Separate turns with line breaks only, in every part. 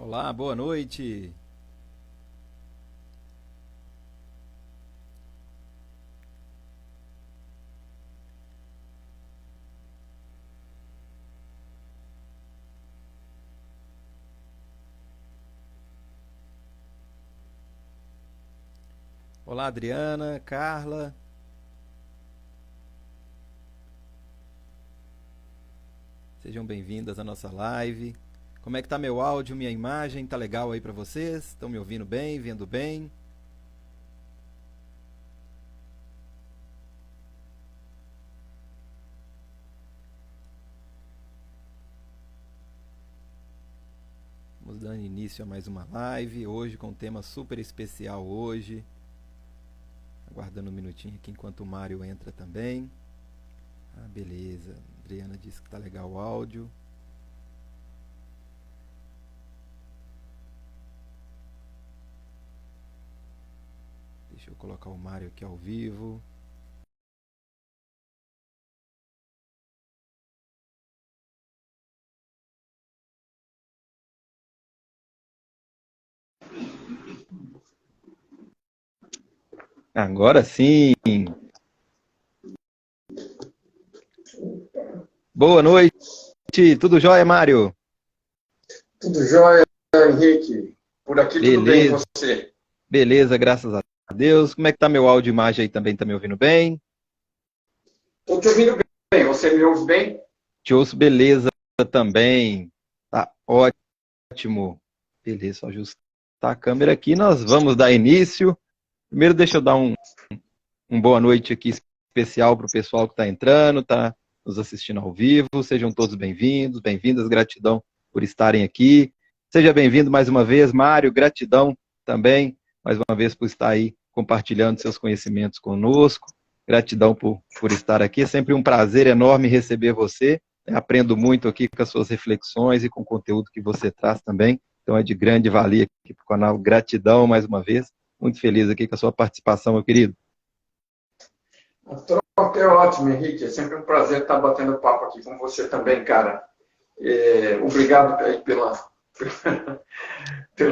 Olá, boa noite. Olá, Adriana, Carla, sejam bem-vindas à nossa live. Como é que tá meu áudio, minha imagem? Tá legal aí pra vocês? Estão me ouvindo bem, vendo bem? Vamos dando início a mais uma live, hoje com um tema super especial hoje. Aguardando um minutinho aqui enquanto o Mário entra também. Ah, beleza. A Adriana disse que tá legal o áudio. Deixa eu colocar o Mário aqui ao vivo. Agora sim. Boa noite. Tudo jóia, Mário?
Tudo jóia, Henrique? Por aqui tudo bem, e
Beleza,
você?
beleza, graças a Deus. Como é que tá meu áudio e imagem aí também? Tá me ouvindo bem?
Estou te ouvindo bem, você me ouve bem?
Te ouço beleza também. Tá ótimo. Beleza, só ajustar a câmera aqui. Nós vamos dar início. Primeiro, deixa eu dar um boa noite aqui especial para o pessoal que está entrando, está nos assistindo ao vivo. Sejam todos bem-vindos, bem-vindas. Gratidão por estarem aqui. Seja bem-vindo mais uma vez, Mário. Gratidão também, mais uma vez, por estar aí compartilhando seus conhecimentos conosco. Gratidão por estar aqui. É sempre um prazer enorme receber você. Aprendo muito aqui com as suas reflexões e com o conteúdo que você traz também. Então é de grande valia aqui para o canal. Gratidão mais uma vez. Muito feliz aqui com a sua participação, meu querido.
A troca é ótima, Henrique. É sempre um prazer estar batendo papo aqui com você também, cara. Obrigado aí pelo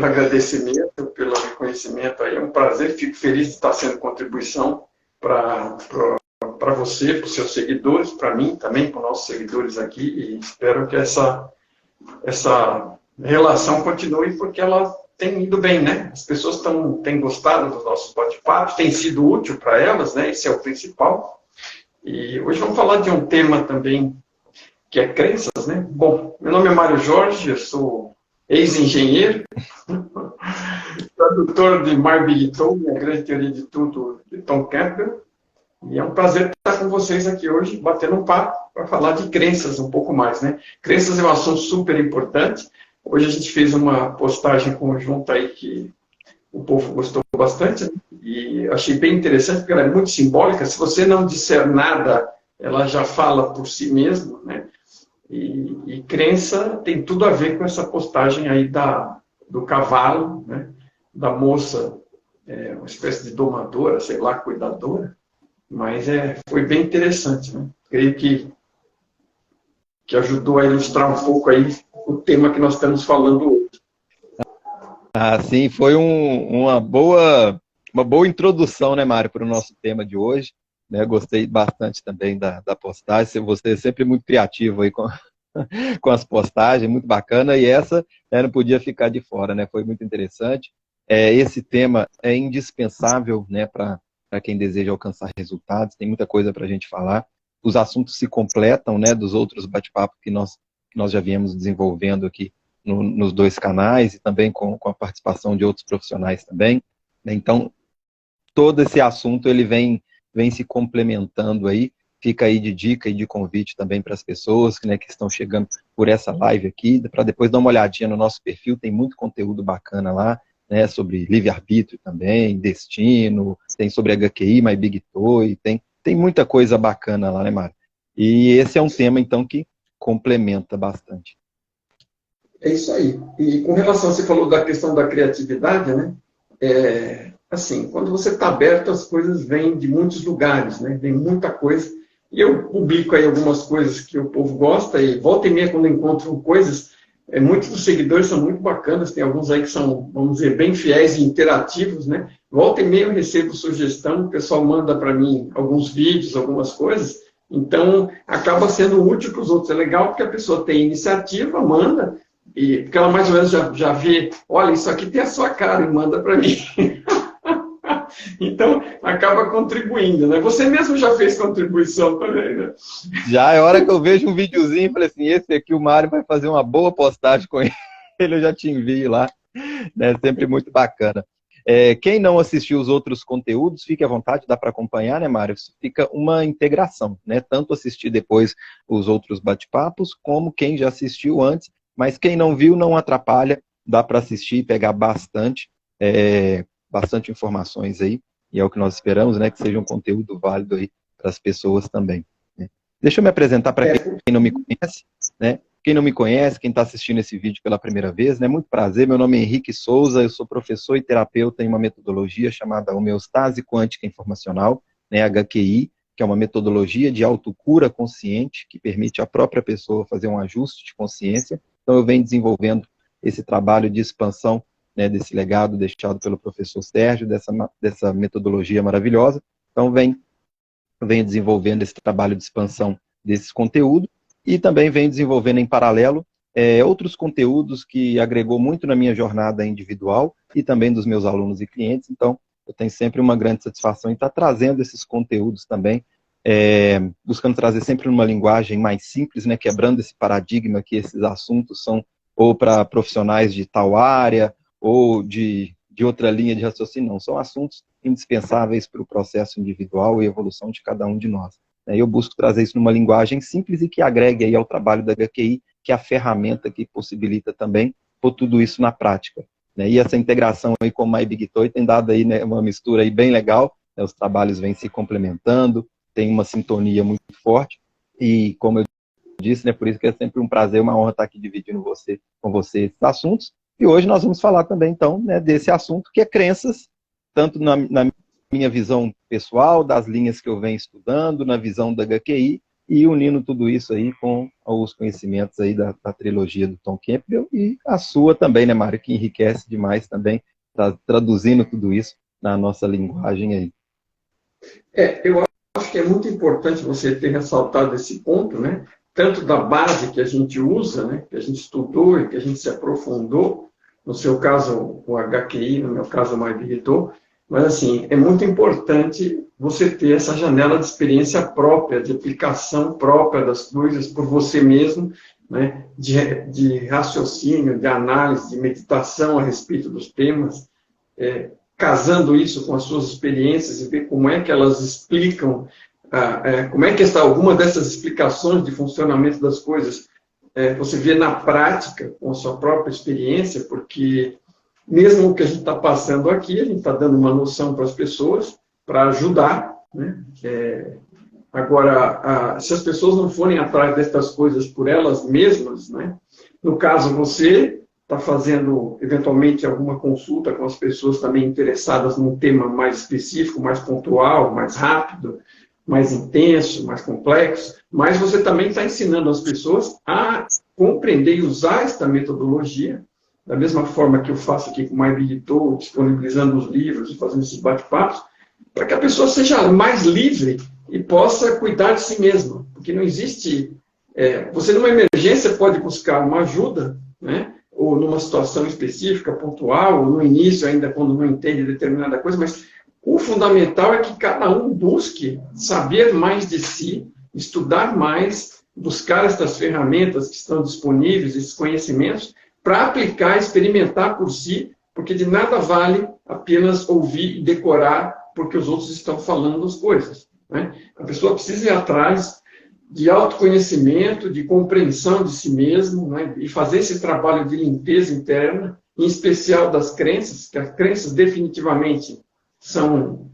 agradecimento, pelo reconhecimento. Aí é um prazer, fico feliz de estar sendo contribuição para você, para os seus seguidores, para mim também, para os nossos seguidores aqui. E espero que essa relação continue, porque ela tem ido bem, né? As pessoas têm gostado dos nossos bate-papos, tem sido útil para elas, né? Esse é o principal. E hoje vamos falar de um tema também que é crenças, né? Bom, meu nome é Mário Jorge, eu sou ex-engenheiro, tradutor de Mar Big Tom, a grande teoria de tudo, de Tom Campbell. E é um prazer estar com vocês aqui hoje, batendo um papo para falar de crenças um pouco mais, né? Crenças é um assunto super importante. Hoje a gente fez uma postagem conjunta aí que o povo gostou bastante, né? E achei bem interessante porque ela é muito simbólica. Se você não disser nada, ela já fala por si mesma, né? E crença tem tudo a ver com essa postagem aí do cavalo, né? Da moça, uma espécie de domadora, sei lá, cuidadora. Mas foi bem interessante, né? Creio que ajudou a ilustrar um pouco aí o tema que nós estamos falando hoje.
Ah, sim, foi uma boa introdução, né, Mário, para o nosso tema de hoje. Né? Gostei bastante também da postagem. Você é sempre muito criativo aí com as postagens, muito bacana. E essa, né, não podia ficar de fora, né? Foi muito interessante. Esse tema é indispensável, né, para quem deseja alcançar resultados. Tem muita coisa para a gente falar. Os assuntos se completam, né, dos outros bate-papos que nós já viemos desenvolvendo aqui nos dois canais e também com a participação de outros profissionais também. Então, todo esse assunto ele vem se complementando aí. Fica aí de dica e de convite também para as pessoas, né, que estão chegando por essa live aqui, para depois dar uma olhadinha no nosso perfil, tem muito conteúdo bacana lá, né, sobre livre-arbítrio também, destino, tem sobre HQI, My Big Toy, tem muita coisa bacana lá, né, Mário? E esse é um tema, então, que complementa bastante.
É isso aí. E com relação, você falou da questão da criatividade, né? Assim, quando você está aberto, as coisas vêm de muitos lugares, né? Vem muita coisa. E eu publico aí algumas coisas que o povo gosta, e volta e meia, quando eu encontro coisas, Muitos dos seguidores são muito bacanas, tem alguns aí que são, vamos dizer, bem fiéis e interativos, né? Volta e meia eu recebo sugestão, o pessoal manda para mim alguns vídeos, algumas coisas, então acaba sendo útil para os outros. É legal porque a pessoa tem iniciativa, manda, e porque ela mais ou menos já vê, olha, isso aqui tem a sua cara e manda para mim. Então, acaba contribuindo, né? Você mesmo já fez contribuição também, né?
Já é hora que eu vejo um videozinho e falei assim, esse aqui o Mário vai fazer uma boa postagem com ele, eu já te envio lá, né? Sempre muito bacana. Quem não assistiu os outros conteúdos, fique à vontade, dá para acompanhar, né, Mário? Fica uma integração, né? Tanto assistir depois os outros bate-papos, como quem já assistiu antes, mas quem não viu não atrapalha, dá para assistir e pegar bastante informações aí, e é o que nós esperamos, né, que seja um conteúdo válido aí para as pessoas também, né? Deixa eu me apresentar para quem não me conhece, né? Quem não me conhece, quem está assistindo esse vídeo pela primeira vez, né? Muito prazer, meu nome é Henrique Souza, eu sou professor e terapeuta em uma metodologia chamada homeostase quântica informacional, né, HQI, que é uma metodologia de autocura consciente que permite à própria pessoa fazer um ajuste de consciência. Então eu venho desenvolvendo esse trabalho de expansão, né, desse legado deixado pelo professor Sérgio, dessa metodologia maravilhosa. Então, venho desenvolvendo esse trabalho de expansão desses conteúdos e também venho desenvolvendo em paralelo outros conteúdos que agregou muito na minha jornada individual e também dos meus alunos e clientes. Então, eu tenho sempre uma grande satisfação em estar trazendo esses conteúdos também, buscando trazer sempre numa linguagem mais simples, né, quebrando esse paradigma que esses assuntos são ou para profissionais de tal área, ou de outra linha de raciocínio, não. São assuntos indispensáveis para o processo individual e evolução de cada um de nós. Eu busco trazer isso numa linguagem simples e que agregue aí ao trabalho da HQI, que é a ferramenta que possibilita também pôr tudo isso na prática. E essa integração aí com o MyBigToy tem dado aí, né, uma mistura aí bem legal, os trabalhos vêm se complementando, tem uma sintonia muito forte, e como eu disse, né, por isso que é sempre um prazer, uma honra estar aqui dividindo com você esses assuntos. E hoje nós vamos falar também, então, né, desse assunto, que é crenças, tanto na minha visão pessoal, das linhas que eu venho estudando, na visão da HQI, e unindo tudo isso aí com os conhecimentos aí da trilogia do Tom Campbell, e a sua também, né, Mário, que enriquece demais também, traduzindo tudo isso na nossa linguagem aí.
Eu acho que é muito importante você ter ressaltado esse ponto, né? Tanto da base que a gente usa, né, que a gente estudou e que a gente se aprofundou, no seu caso o HQI, no meu caso o MyBigToy, mas assim, é muito importante você ter essa janela de experiência própria, de aplicação própria das coisas por você mesmo, né, de raciocínio, de análise, de meditação a respeito dos temas, casando isso com as suas experiências e ver como é que elas explicam, como é que alguma dessas explicações de funcionamento das coisas você vê na prática, com a sua própria experiência, porque mesmo o que a gente está passando aqui, a gente está dando uma noção para as pessoas, para ajudar, né? Agora, se as pessoas não forem atrás destas coisas por elas mesmas, né? No caso, você está fazendo, eventualmente, alguma consulta com as pessoas também interessadas num tema mais específico, mais pontual, mais rápido, mais intenso, mais complexo, mas você também está ensinando as pessoas a compreender e usar esta metodologia, da mesma forma que eu faço aqui com o MyBigToy, disponibilizando os livros e fazendo esses bate-papos, para que a pessoa seja mais livre e possa cuidar de si mesma. Porque não existe... você, numa emergência, pode buscar uma ajuda, né? Ou numa situação específica, pontual, ou no início, ainda quando não entende determinada coisa, mas o fundamental é que cada um busque saber mais de si, estudar mais, buscar estas ferramentas que estão disponíveis, esses conhecimentos, para aplicar, experimentar por si, porque de nada vale apenas ouvir e decorar porque os outros estão falando as coisas, né? A pessoa precisa ir atrás de autoconhecimento, de compreensão de si mesmo, né? E fazer esse trabalho de limpeza interna, em especial das crenças, que as crenças definitivamente estão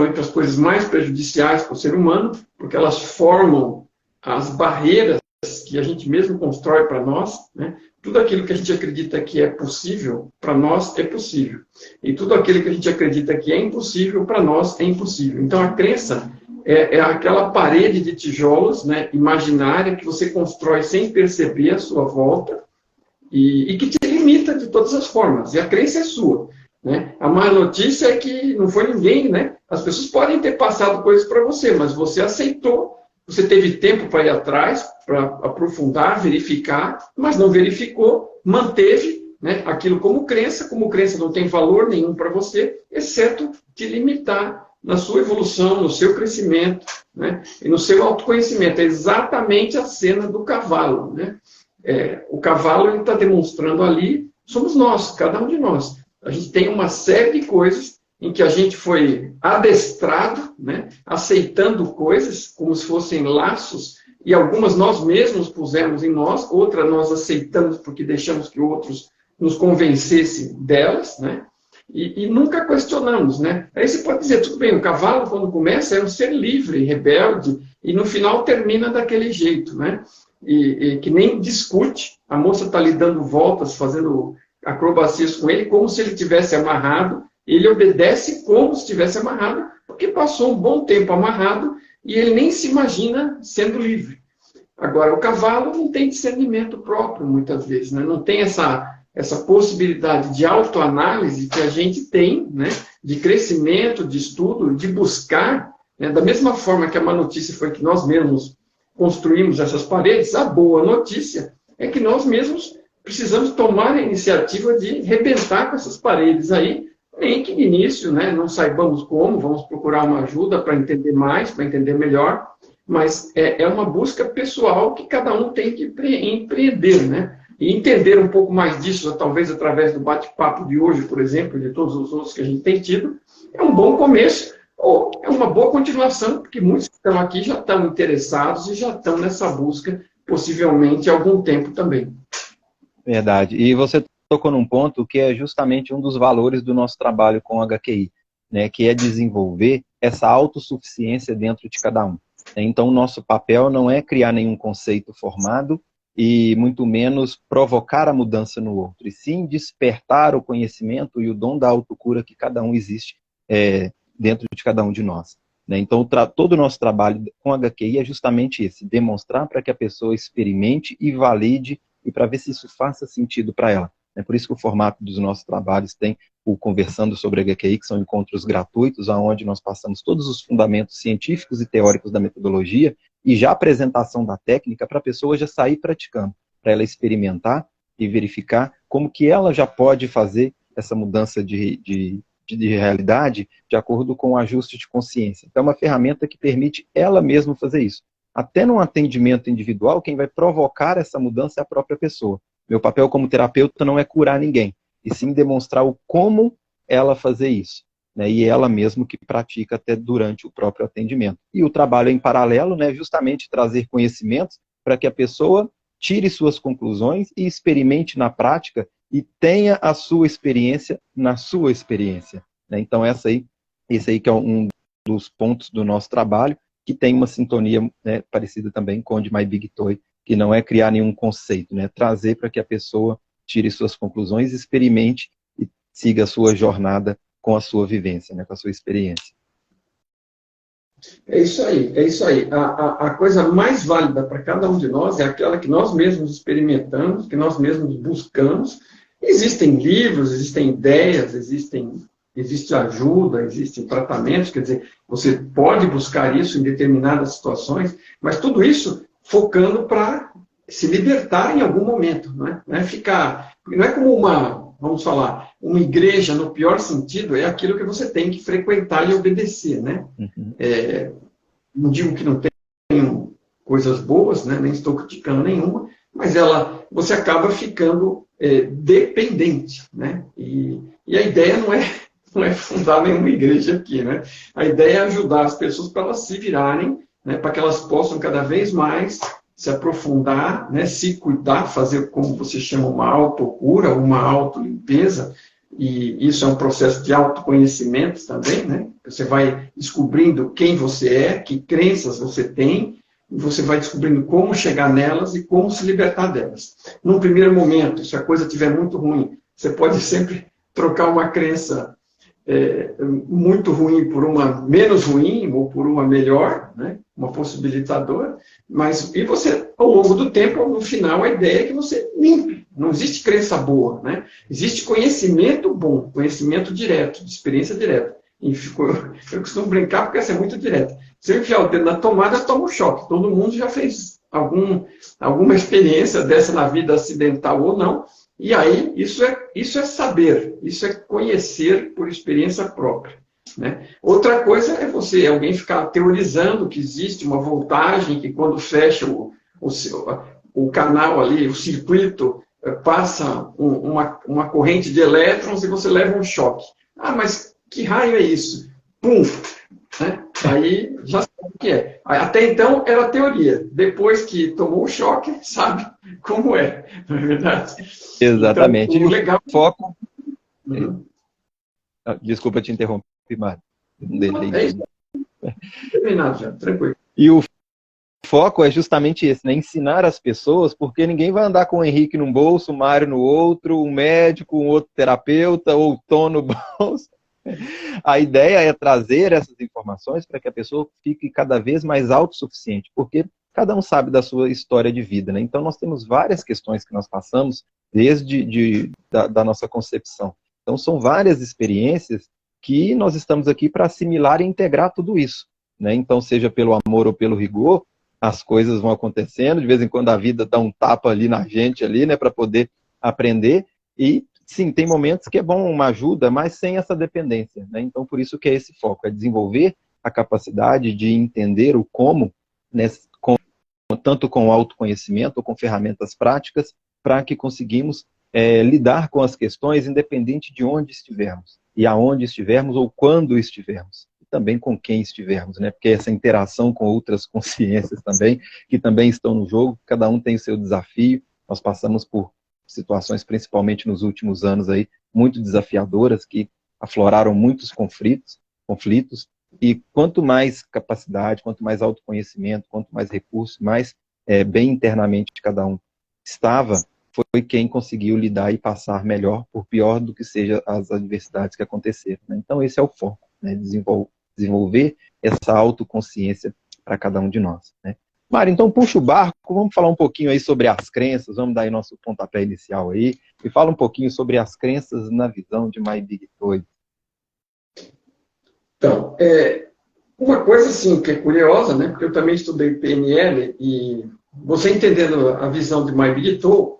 entre as coisas mais prejudiciais para o ser humano, porque elas formam as barreiras que a gente mesmo constrói para nós, né? Tudo aquilo que a gente acredita que é possível, para nós é possível. E tudo aquilo que a gente acredita que é impossível, para nós é impossível. Então, a crença é aquela parede de tijolos, né, imaginária que você constrói sem perceber à sua volta, e que te limita de todas as formas. E a crença é sua. Né? A má notícia é que não foi ninguém, né? As pessoas podem ter passado coisas para você, mas você aceitou, você teve tempo para ir atrás, para aprofundar, verificar, mas não verificou, manteve, né, aquilo como crença não tem valor nenhum para você, exceto te limitar na sua evolução, no seu crescimento, né, e no seu autoconhecimento. É exatamente a cena do cavalo. Né? O cavalo está demonstrando ali, somos nós, cada um de nós. A gente tem uma série de coisas em que a gente foi adestrado, né, aceitando coisas como se fossem laços, e algumas nós mesmos pusemos em nós, outras nós aceitamos porque deixamos que outros nos convencessem delas, né, e nunca questionamos. Né? Aí você pode dizer, tudo bem, o cavalo, quando começa, é um ser livre, rebelde, e no final termina daquele jeito, né? E que nem discute, a moça está lhe dando voltas, fazendo acrobacias com ele, como se ele tivesse amarrado, ele obedece como se estivesse amarrado, porque passou um bom tempo amarrado e ele nem se imagina sendo livre. Agora, o cavalo não tem discernimento próprio, muitas vezes, né? Não tem essa possibilidade de autoanálise que a gente tem, né? De crescimento, de estudo, de buscar, né? Da mesma forma que a má notícia foi que nós mesmos construímos essas paredes, a boa notícia é que nós mesmos precisamos tomar a iniciativa de rebentar com essas paredes aí, nem que de início, né, não saibamos como, vamos procurar uma ajuda para entender mais, para entender melhor, mas é uma busca pessoal que cada um tem que empreender, né? E entender um pouco mais disso, talvez através do bate-papo de hoje, por exemplo, de todos os outros que a gente tem tido, é um bom começo, ou é uma boa continuação, porque muitos que estão aqui já estão interessados e já estão nessa busca, possivelmente há algum tempo também.
Verdade. E você tocou num ponto que é justamente um dos valores do nosso trabalho com o HQI, né, que é desenvolver essa autossuficiência dentro de cada um. Então, o nosso papel não é criar nenhum conceito formado e muito menos provocar a mudança no outro, e sim despertar o conhecimento e o dom da autocura que cada um existe dentro de cada um de nós. Né? Então, todo o nosso trabalho com a HQI é justamente esse, demonstrar para que a pessoa experimente e valide e para ver se isso faça sentido para ela. É por isso que o formato dos nossos trabalhos tem o Conversando sobre a HQI, que são encontros gratuitos, onde nós passamos todos os fundamentos científicos e teóricos da metodologia e já a apresentação da técnica para a pessoa já sair praticando, para ela experimentar e verificar como que ela já pode fazer essa mudança de realidade de acordo com o ajuste de consciência. Então, é uma ferramenta que permite ela mesma fazer isso. Até num atendimento individual, quem vai provocar essa mudança é a própria pessoa. Meu papel como terapeuta não é curar ninguém, e sim demonstrar o como ela fazer isso. Né? E ela mesma que pratica até durante o próprio atendimento. E o trabalho em paralelo, né, justamente trazer conhecimentos para que a pessoa tire suas conclusões e experimente na prática e tenha a sua experiência na sua experiência. Né? Então, esse aí que é um dos pontos do nosso trabalho, que tem uma sintonia, né, parecida também com o de My Big Toy, que não é criar nenhum conceito, né? Trazer para que a pessoa tire suas conclusões, experimente e siga a sua jornada com a sua vivência, né, com a sua experiência.
É isso aí, é isso aí. A coisa mais válida para cada um de nós é aquela que nós mesmos experimentamos, que nós mesmos buscamos. Existem livros, existem ideias, existe ajuda, existem tratamentos, quer dizer, você pode buscar isso em determinadas situações, mas tudo isso focando para se libertar em algum momento, não é como vamos falar, uma igreja no pior sentido, é aquilo que você tem que frequentar e obedecer, né?
Uhum.
Não digo que não tenham coisas boas, né? Nem estou criticando nenhuma, mas você acaba ficando dependente, né? E a ideia não é fundar nenhuma igreja aqui, né? A ideia é ajudar as pessoas para elas se virarem, né? Para que elas possam cada vez mais se aprofundar, né? Se cuidar, fazer como você chama uma autocura, uma autolimpeza, e isso é um processo de autoconhecimento também, né? Você vai descobrindo quem você é, que crenças você tem, e você vai descobrindo como chegar nelas e como se libertar delas. Num primeiro momento, se a coisa estiver muito ruim, você pode sempre trocar uma crença muito ruim por uma menos ruim ou por uma melhor, né? Uma possibilitadora, e você, ao longo do tempo, no final, a ideia é que você limpe Não existe crença boa, né? Existe conhecimento bom, conhecimento direto, de experiência direta. E eu costumo brincar porque essa é muito direta. Se eu enfiar o dedo na tomada, eu tomo um choque. Todo mundo já fez alguma experiência dessa na vida, acidental ou não. E aí, isso é saber, isso é conhecer por experiência própria. Né? Outra coisa é alguém ficar teorizando que existe uma voltagem, que quando fecha o canal ali, o circuito, passa uma corrente de elétrons e você leva um choque. Ah, mas que raio é isso? Pum! Né? Aí já sabe o que é. Até então era teoria. Depois que tomou o choque, sabe como é. Não é verdade?
Exatamente.
Então,
o
legal.
foco...
Uhum.
Desculpa te interromper, Mário.
É isso. Terminado já, tranquilo.
E o foco é justamente esse, né? Ensinar as pessoas, porque ninguém vai andar com o Henrique num bolso, o Mário no outro, um médico, um outro terapeuta, ou o Tom no bolso. A ideia é trazer essas informações para que a pessoa fique cada vez mais autossuficiente, porque cada um sabe da sua história de vida, né? Então nós temos várias questões que nós passamos desde da nossa concepção. Então são várias experiências que nós estamos aqui para assimilar e integrar tudo isso, né? Então seja pelo amor ou pelo rigor, as coisas vão acontecendo, de vez em quando a vida dá um tapa ali na gente, ali, né, para poder aprender. E, sim, tem momentos que é bom uma ajuda, mas sem essa dependência, né? Então, por isso que é esse foco, é desenvolver a capacidade de entender o como, né, tanto com autoconhecimento ou com ferramentas práticas, para que conseguimos lidar com as questões independente de onde estivermos, e aonde estivermos ou quando estivermos. Também com quem estivermos, né? Porque essa interação com outras consciências também, que também estão no jogo, cada um tem o seu desafio. Nós passamos por situações, principalmente nos últimos anos aí, muito desafiadoras, que afloraram muitos conflitos, e quanto mais capacidade, quanto mais autoconhecimento, quanto mais recursos, mais bem internamente cada um estava, foi quem conseguiu lidar e passar melhor, por pior do que sejam as adversidades que aconteceram, né? Então esse é o foco, né? Desenvolver essa autoconsciência para cada um de nós, né? Mário, então puxa o barco, vamos falar um pouquinho aí sobre as crenças, vamos dar aí nosso pontapé inicial aí, e fala um pouquinho sobre as crenças na visão de My Big Toys.
Então, uma coisa assim que é curiosa, né? Porque eu também estudei PNL e você entendendo a visão de My Big Toy,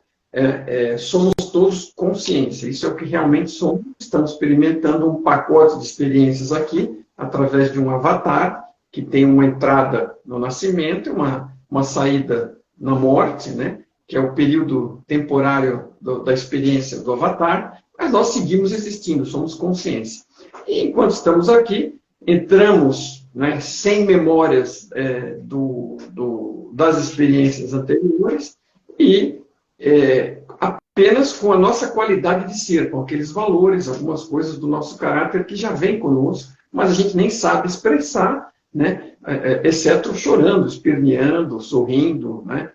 somos todos consciência. Isso é o que realmente somos. Estamos experimentando um pacote de experiências aqui, através de um avatar, que tem uma entrada no nascimento e uma saída na morte, né? Que é o período temporário da experiência do avatar, mas nós seguimos existindo, somos consciência. E enquanto estamos aqui, entramos, né, sem memórias das experiências anteriores e apenas com a nossa qualidade de ser, com aqueles valores, algumas coisas do nosso caráter que já vem conosco, mas a gente nem sabe expressar, né? Exceto chorando, esperneando, sorrindo, né?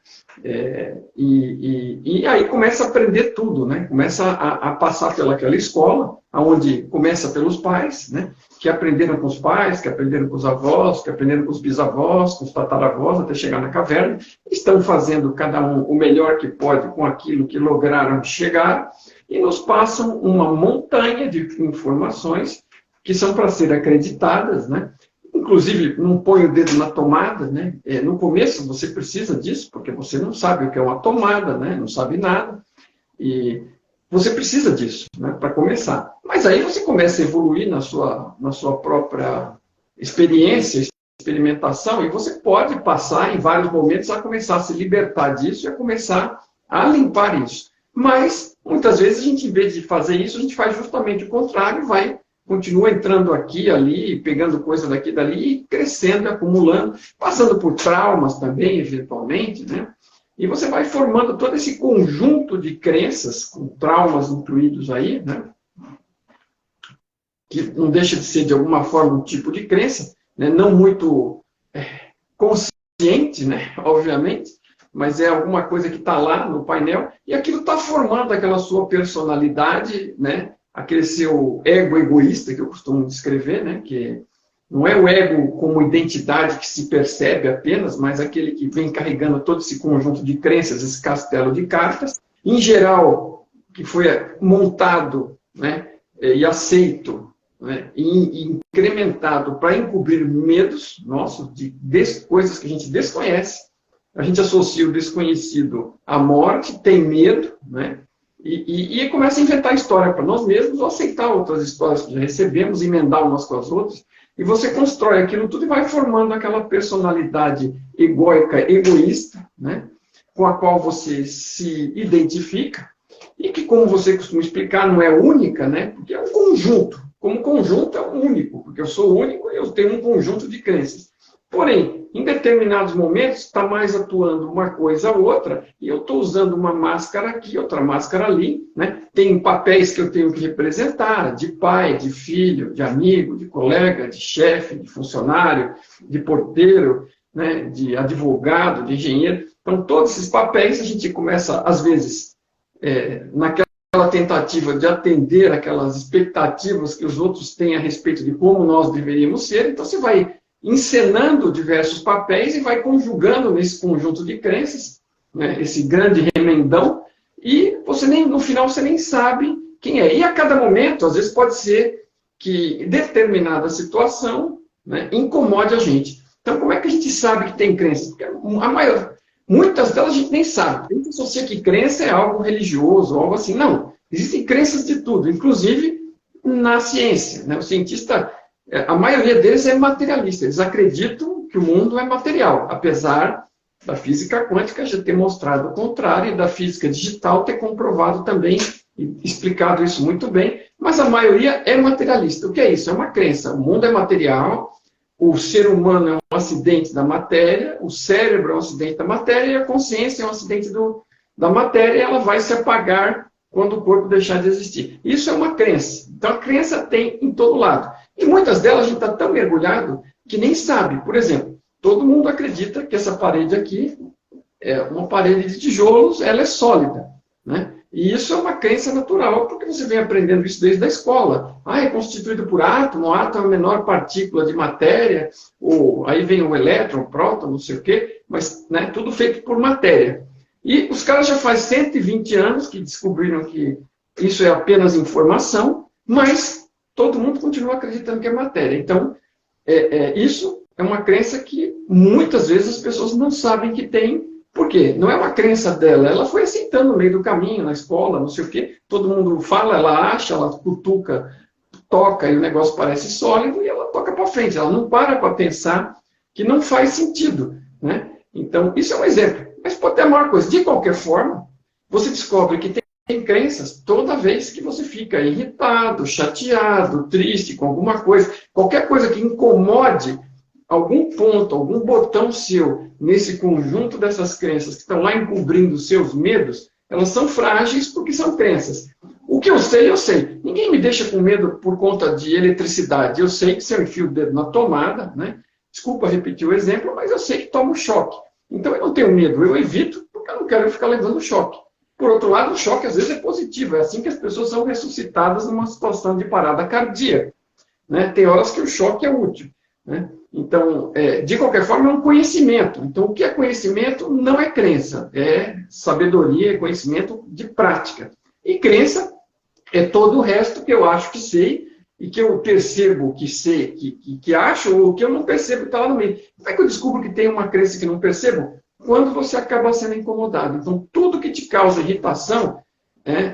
E aí começa a aprender tudo, né? Começa a passar pelaquela escola, onde começa pelos pais, né? Que aprenderam com os pais, que aprenderam com os avós, que aprenderam com os bisavós, com os tataravós, até chegar na caverna. Estão fazendo cada um o melhor que pode com aquilo que lograram chegar e nos passam uma montanha de informações que são para ser acreditadas, né? Inclusive, não põe o dedo na tomada, né? No começo você precisa disso, porque você não sabe o que é uma tomada, né? Não sabe nada. E você precisa disso, né? Para começar. Mas aí você começa a evoluir na sua própria experiência, experimentação, e você pode passar em vários momentos a começar a se libertar disso e a começar a limpar isso. Mas, muitas vezes, a gente, em vez de fazer isso, a gente faz justamente o contrário, continua entrando aqui, ali, pegando coisa daqui e dali, e crescendo, acumulando, passando por traumas também, eventualmente, né? E você vai formando todo esse conjunto de crenças, com traumas incluídos aí, né? Que não deixa de ser, de alguma forma, um tipo de crença, né? Não muito consciente, né? Obviamente, mas é alguma coisa que está lá no painel, e aquilo está formando aquela sua personalidade, né? Aquele seu ego egoísta, que eu costumo descrever, né? Que não é o ego como identidade que se percebe apenas, mas aquele que vem carregando todo esse conjunto de crenças, esse castelo de cartas, em geral, que foi montado, né, e aceito, né, e incrementado para encobrir medos nossos, de coisas que a gente desconhece. A gente associa o desconhecido à morte, tem medo, né, e começa a inventar história para nós mesmos, ou aceitar outras histórias que já recebemos, emendar umas com as outras, e você constrói aquilo tudo e vai formando aquela personalidade egóica, egoísta, né, com a qual você se identifica, e que, como você costuma explicar, não é única, né, porque é um conjunto. Como conjunto é único, porque eu sou único e eu tenho um conjunto de crenças. Porém, em determinados momentos, está mais atuando uma coisa ou outra, e eu estou usando uma máscara aqui, outra máscara ali, né? Tem papéis que eu tenho que representar, de pai, de filho, de amigo, de colega, de chefe, de funcionário, de porteiro, né? De advogado, de engenheiro. Então, todos esses papéis a gente começa, às vezes, naquela tentativa de atender aquelas expectativas que os outros têm a respeito de como nós deveríamos ser, então você vai encenando diversos papéis e vai conjugando nesse conjunto de crenças, né, esse grande remendão, e você no final você nem sabe quem é. E a cada momento, às vezes pode ser que determinada situação, né, incomode a gente. Então, como é que a gente sabe que tem crenças? Porque muitas delas a gente nem sabe. A gente associa que crença é algo religioso, algo assim. Não, existem crenças de tudo, inclusive na ciência, né? O cientista, a maioria deles é materialista, eles acreditam que o mundo é material, apesar da física quântica já ter mostrado o contrário, e da física digital ter comprovado também, e explicado isso muito bem, mas a maioria é materialista. O que é isso? É uma crença. O mundo é material, o ser humano é um acidente da matéria, o cérebro é um acidente da matéria, e a consciência é um acidente da matéria, e ela vai se apagar quando o corpo deixar de existir. Isso é uma crença. Então, a crença tem em todo lado. E muitas delas a gente está tão mergulhado que nem sabe. Por exemplo, todo mundo acredita que essa parede aqui é uma parede de tijolos, ela é sólida, né? E isso é uma crença natural, porque você vem aprendendo isso desde a escola. É constituído por átomo, o átomo é a menor partícula de matéria, ou aí vem o elétron, o próton, não sei o quê, mas, né, tudo feito por matéria. E os caras já faz 120 anos que descobriram que isso é apenas informação, mas todo mundo continua acreditando que é matéria. Então, isso é uma crença que muitas vezes as pessoas não sabem que tem. Por quê? Não é uma crença dela, ela foi aceitando no meio do caminho, na escola, não sei o quê. Todo mundo fala, ela acha, ela cutuca, toca e o negócio parece sólido e ela toca para frente. Ela não para pensar que não faz sentido, né? Então, isso é um exemplo. Mas pode ter a maior coisa. De qualquer forma, você descobre que tem crenças toda vez que você fica irritado, chateado, triste com alguma coisa. Qualquer coisa que incomode algum ponto, algum botão seu nesse conjunto dessas crenças que estão lá encobrindo os seus medos, elas são frágeis porque são crenças. O que eu sei, eu sei. Ninguém me deixa com medo por conta de eletricidade. Eu sei que se eu enfio o dedo na tomada, né? Desculpa repetir o exemplo, mas eu sei que tomo choque. Então eu não tenho medo, eu evito porque eu não quero ficar levando choque. Por outro lado, o choque às vezes é positivo. É assim que as pessoas são ressuscitadas numa situação de parada cardíaca, né? Tem horas que o choque é útil, né? Então, de qualquer forma, é um conhecimento. Então, o que é conhecimento não é crença, é sabedoria, é conhecimento de prática. E crença é todo o resto que eu acho que sei e que eu percebo que sei, que acho, ou que eu não percebo que está lá no meio. Como é que eu descubro que tem uma crença que não percebo? Quando você acaba sendo incomodado. Então, tudo que te causa irritação,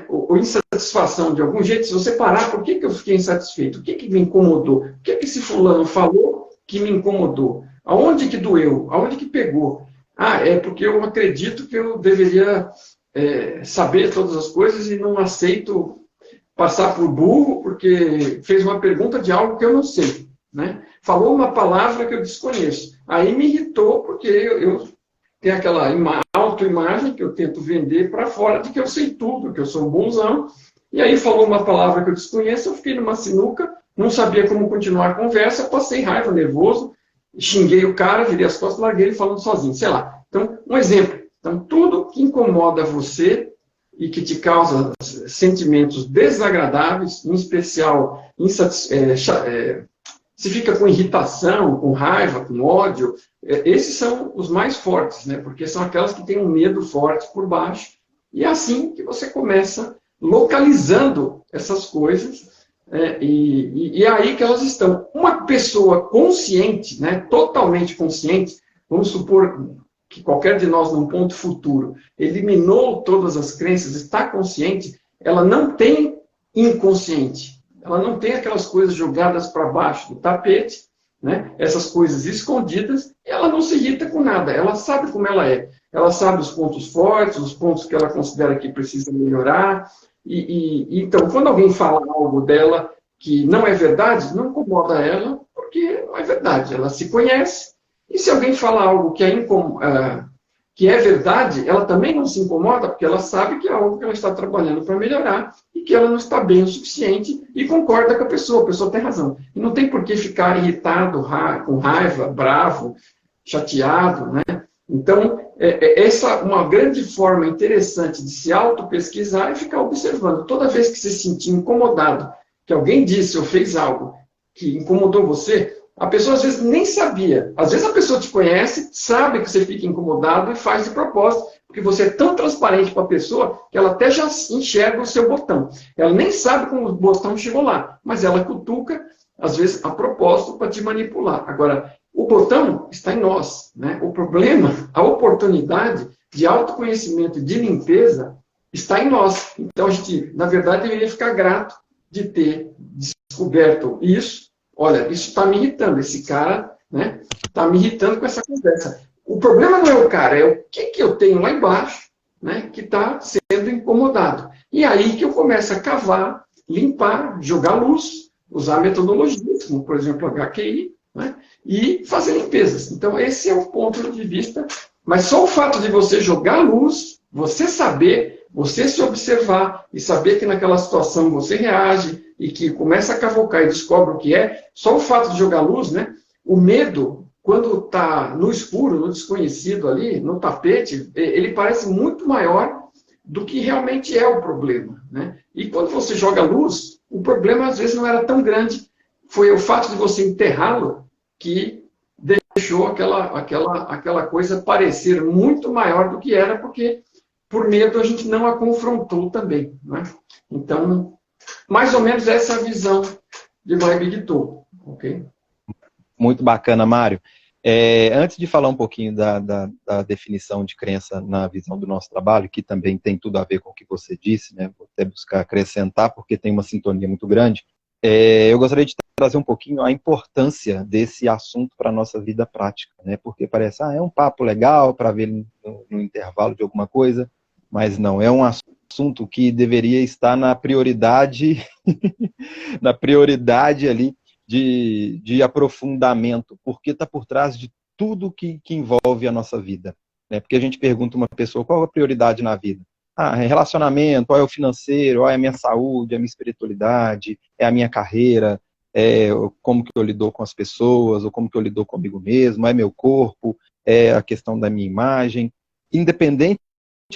ou insatisfação de algum jeito, se você parar, por que eu fiquei insatisfeito? O que me incomodou? O que esse fulano falou que me incomodou? Aonde que doeu? Aonde que pegou? É porque eu acredito que eu deveria saber todas as coisas e não aceito passar por burro porque fez uma pergunta de algo que eu não sei, né? Falou uma palavra que eu desconheço. Aí me irritou porque eu tenho aquela autoimagem que eu tento vender para fora de que eu sei tudo, que eu sou um bonzão. E aí falou uma palavra que eu desconheço, eu fiquei numa sinuca, não sabia como continuar a conversa, passei raiva, nervoso, xinguei o cara, virei as costas, larguei ele falando sozinho, sei lá. Então, um exemplo. Então, tudo que incomoda você e que te causa sentimentos desagradáveis, em especial se fica com irritação, com raiva, com ódio, esses são os mais fortes, né? Porque são aquelas que têm um medo forte por baixo E é assim que você começa localizando essas coisas, e é aí que elas estão. Uma pessoa consciente, né, totalmente consciente, vamos supor que qualquer de nós, num ponto futuro, eliminou todas as crenças, está consciente, ela não tem inconsciente. Ela não tem aquelas coisas jogadas para baixo do tapete, né? Essas coisas escondidas, ela não se irrita com nada, ela sabe como ela é. Ela sabe os pontos fortes, os pontos que ela considera que precisa melhorar. Então, quando alguém fala algo dela que não é verdade, não incomoda ela, porque não é verdade. Ela se conhece. E se alguém fala algo que é verdade, ela também não se incomoda, porque ela sabe que é algo que ela está trabalhando para melhorar e que ela não está bem o suficiente e concorda com a pessoa tem razão. E não tem por que ficar irritado, com raiva, bravo, chateado, né? Então, essa uma grande forma interessante de se auto-pesquisar é ficar observando. Toda vez que você se sentir incomodado, que alguém disse ou fez algo que incomodou você, a pessoa às vezes nem sabia. Às vezes a pessoa te conhece, sabe que você fica incomodado e faz de propósito, porque você é tão transparente para a pessoa que ela até já enxerga o seu botão. Ela nem sabe como o botão chegou lá, mas ela cutuca, às vezes, a propósito para te manipular. Agora, o botão está em nós, né? O problema, a oportunidade de autoconhecimento e de limpeza está em nós. Então, a gente, na verdade, deveria ficar grato de ter descoberto isso. Olha, isso está me irritando, esse cara, né, está me irritando com essa conversa. O problema não é o cara, é o que eu tenho lá embaixo, né, que está sendo incomodado. E aí que eu começo a cavar, limpar, jogar luz, usar metodologias, como, por exemplo, HQI, né, e fazer limpezas. Então, esse é o ponto de vista. Mas só o fato de você jogar luz, você saber, você se observar e saber que naquela situação você reage e que começa a cavocar e descobre o que é, só o fato de jogar luz, né? O medo, quando está no escuro, no desconhecido ali, no tapete, ele parece muito maior do que realmente é o problema, né? E quando você joga luz, o problema às vezes não era tão grande, foi o fato de você enterrá-lo que deixou aquela coisa parecer muito maior do que era, porque por medo a gente não a confrontou também, né? Então, mais ou menos essa é a visão de My Big Tool, ok?
Muito bacana, Mário. Antes de falar um pouquinho da definição de crença na visão do nosso trabalho, que também tem tudo a ver com o que você disse, né? Vou até buscar acrescentar, porque tem uma sintonia muito grande. Eu gostaria de trazer um pouquinho a importância desse assunto para a nossa vida prática, né? Porque parece, é um papo legal para ver no intervalo de alguma coisa, mas não, é um assunto que deveria estar na prioridade, na prioridade ali de aprofundamento, porque está por trás de tudo que envolve a nossa vida, né? Porque a gente pergunta uma pessoa, qual é a prioridade na vida? É relacionamento, é o financeiro, é a minha saúde, é a minha espiritualidade, é a minha carreira, é como que eu lido com as pessoas, ou como que eu lido comigo mesmo, é meu corpo, é a questão da minha imagem. Independente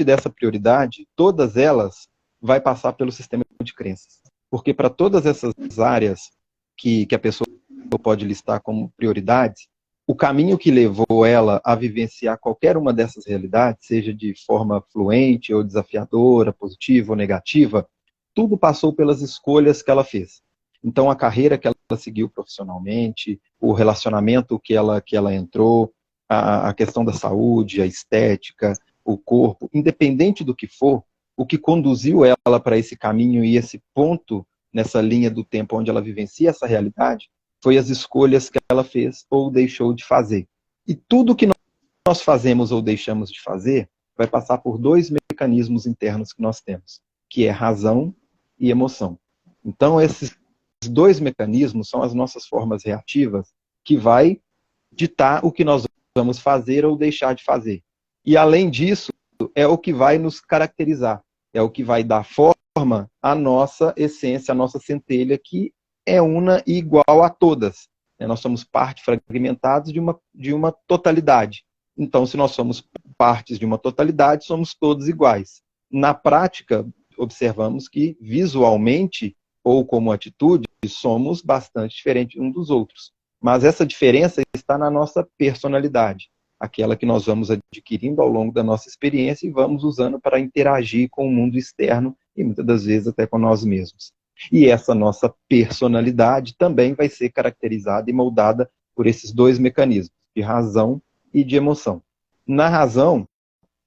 dessa prioridade, todas elas vai passar pelo sistema de crenças. Porque para todas essas áreas que a pessoa pode listar como prioridades, o caminho que levou ela a vivenciar qualquer uma dessas realidades, seja de forma fluente ou desafiadora, positiva ou negativa, tudo passou pelas escolhas que ela fez. Então, a carreira que ela seguiu profissionalmente, o relacionamento que ela entrou, a questão da saúde, a estética, o corpo, independente do que for, o que conduziu ela para esse caminho e esse ponto nessa linha do tempo onde ela vivencia essa realidade, foi as escolhas que ela fez ou deixou de fazer. E tudo que nós fazemos ou deixamos de fazer vai passar por dois mecanismos internos que nós temos, que é razão e emoção. Então, esses dois mecanismos são as nossas formas reativas que vai ditar o que nós vamos fazer ou deixar de fazer. E, além disso, é o que vai nos caracterizar, é o que vai dar forma à nossa essência, à nossa centelha, que é una e igual a todas. Nós somos parte fragmentados de uma totalidade. Então, se nós somos partes de uma totalidade, somos todos iguais. Na prática, observamos que, visualmente, ou como atitude, somos bastante diferentes uns dos outros. Mas essa diferença está na nossa personalidade. aquela que nós vamos adquirindo ao longo da nossa experiência e vamos usando para interagir com o mundo externo e muitas das vezes até com nós mesmos. E essa nossa personalidade também vai ser caracterizada e moldada por esses dois mecanismos, de razão e de emoção. Na razão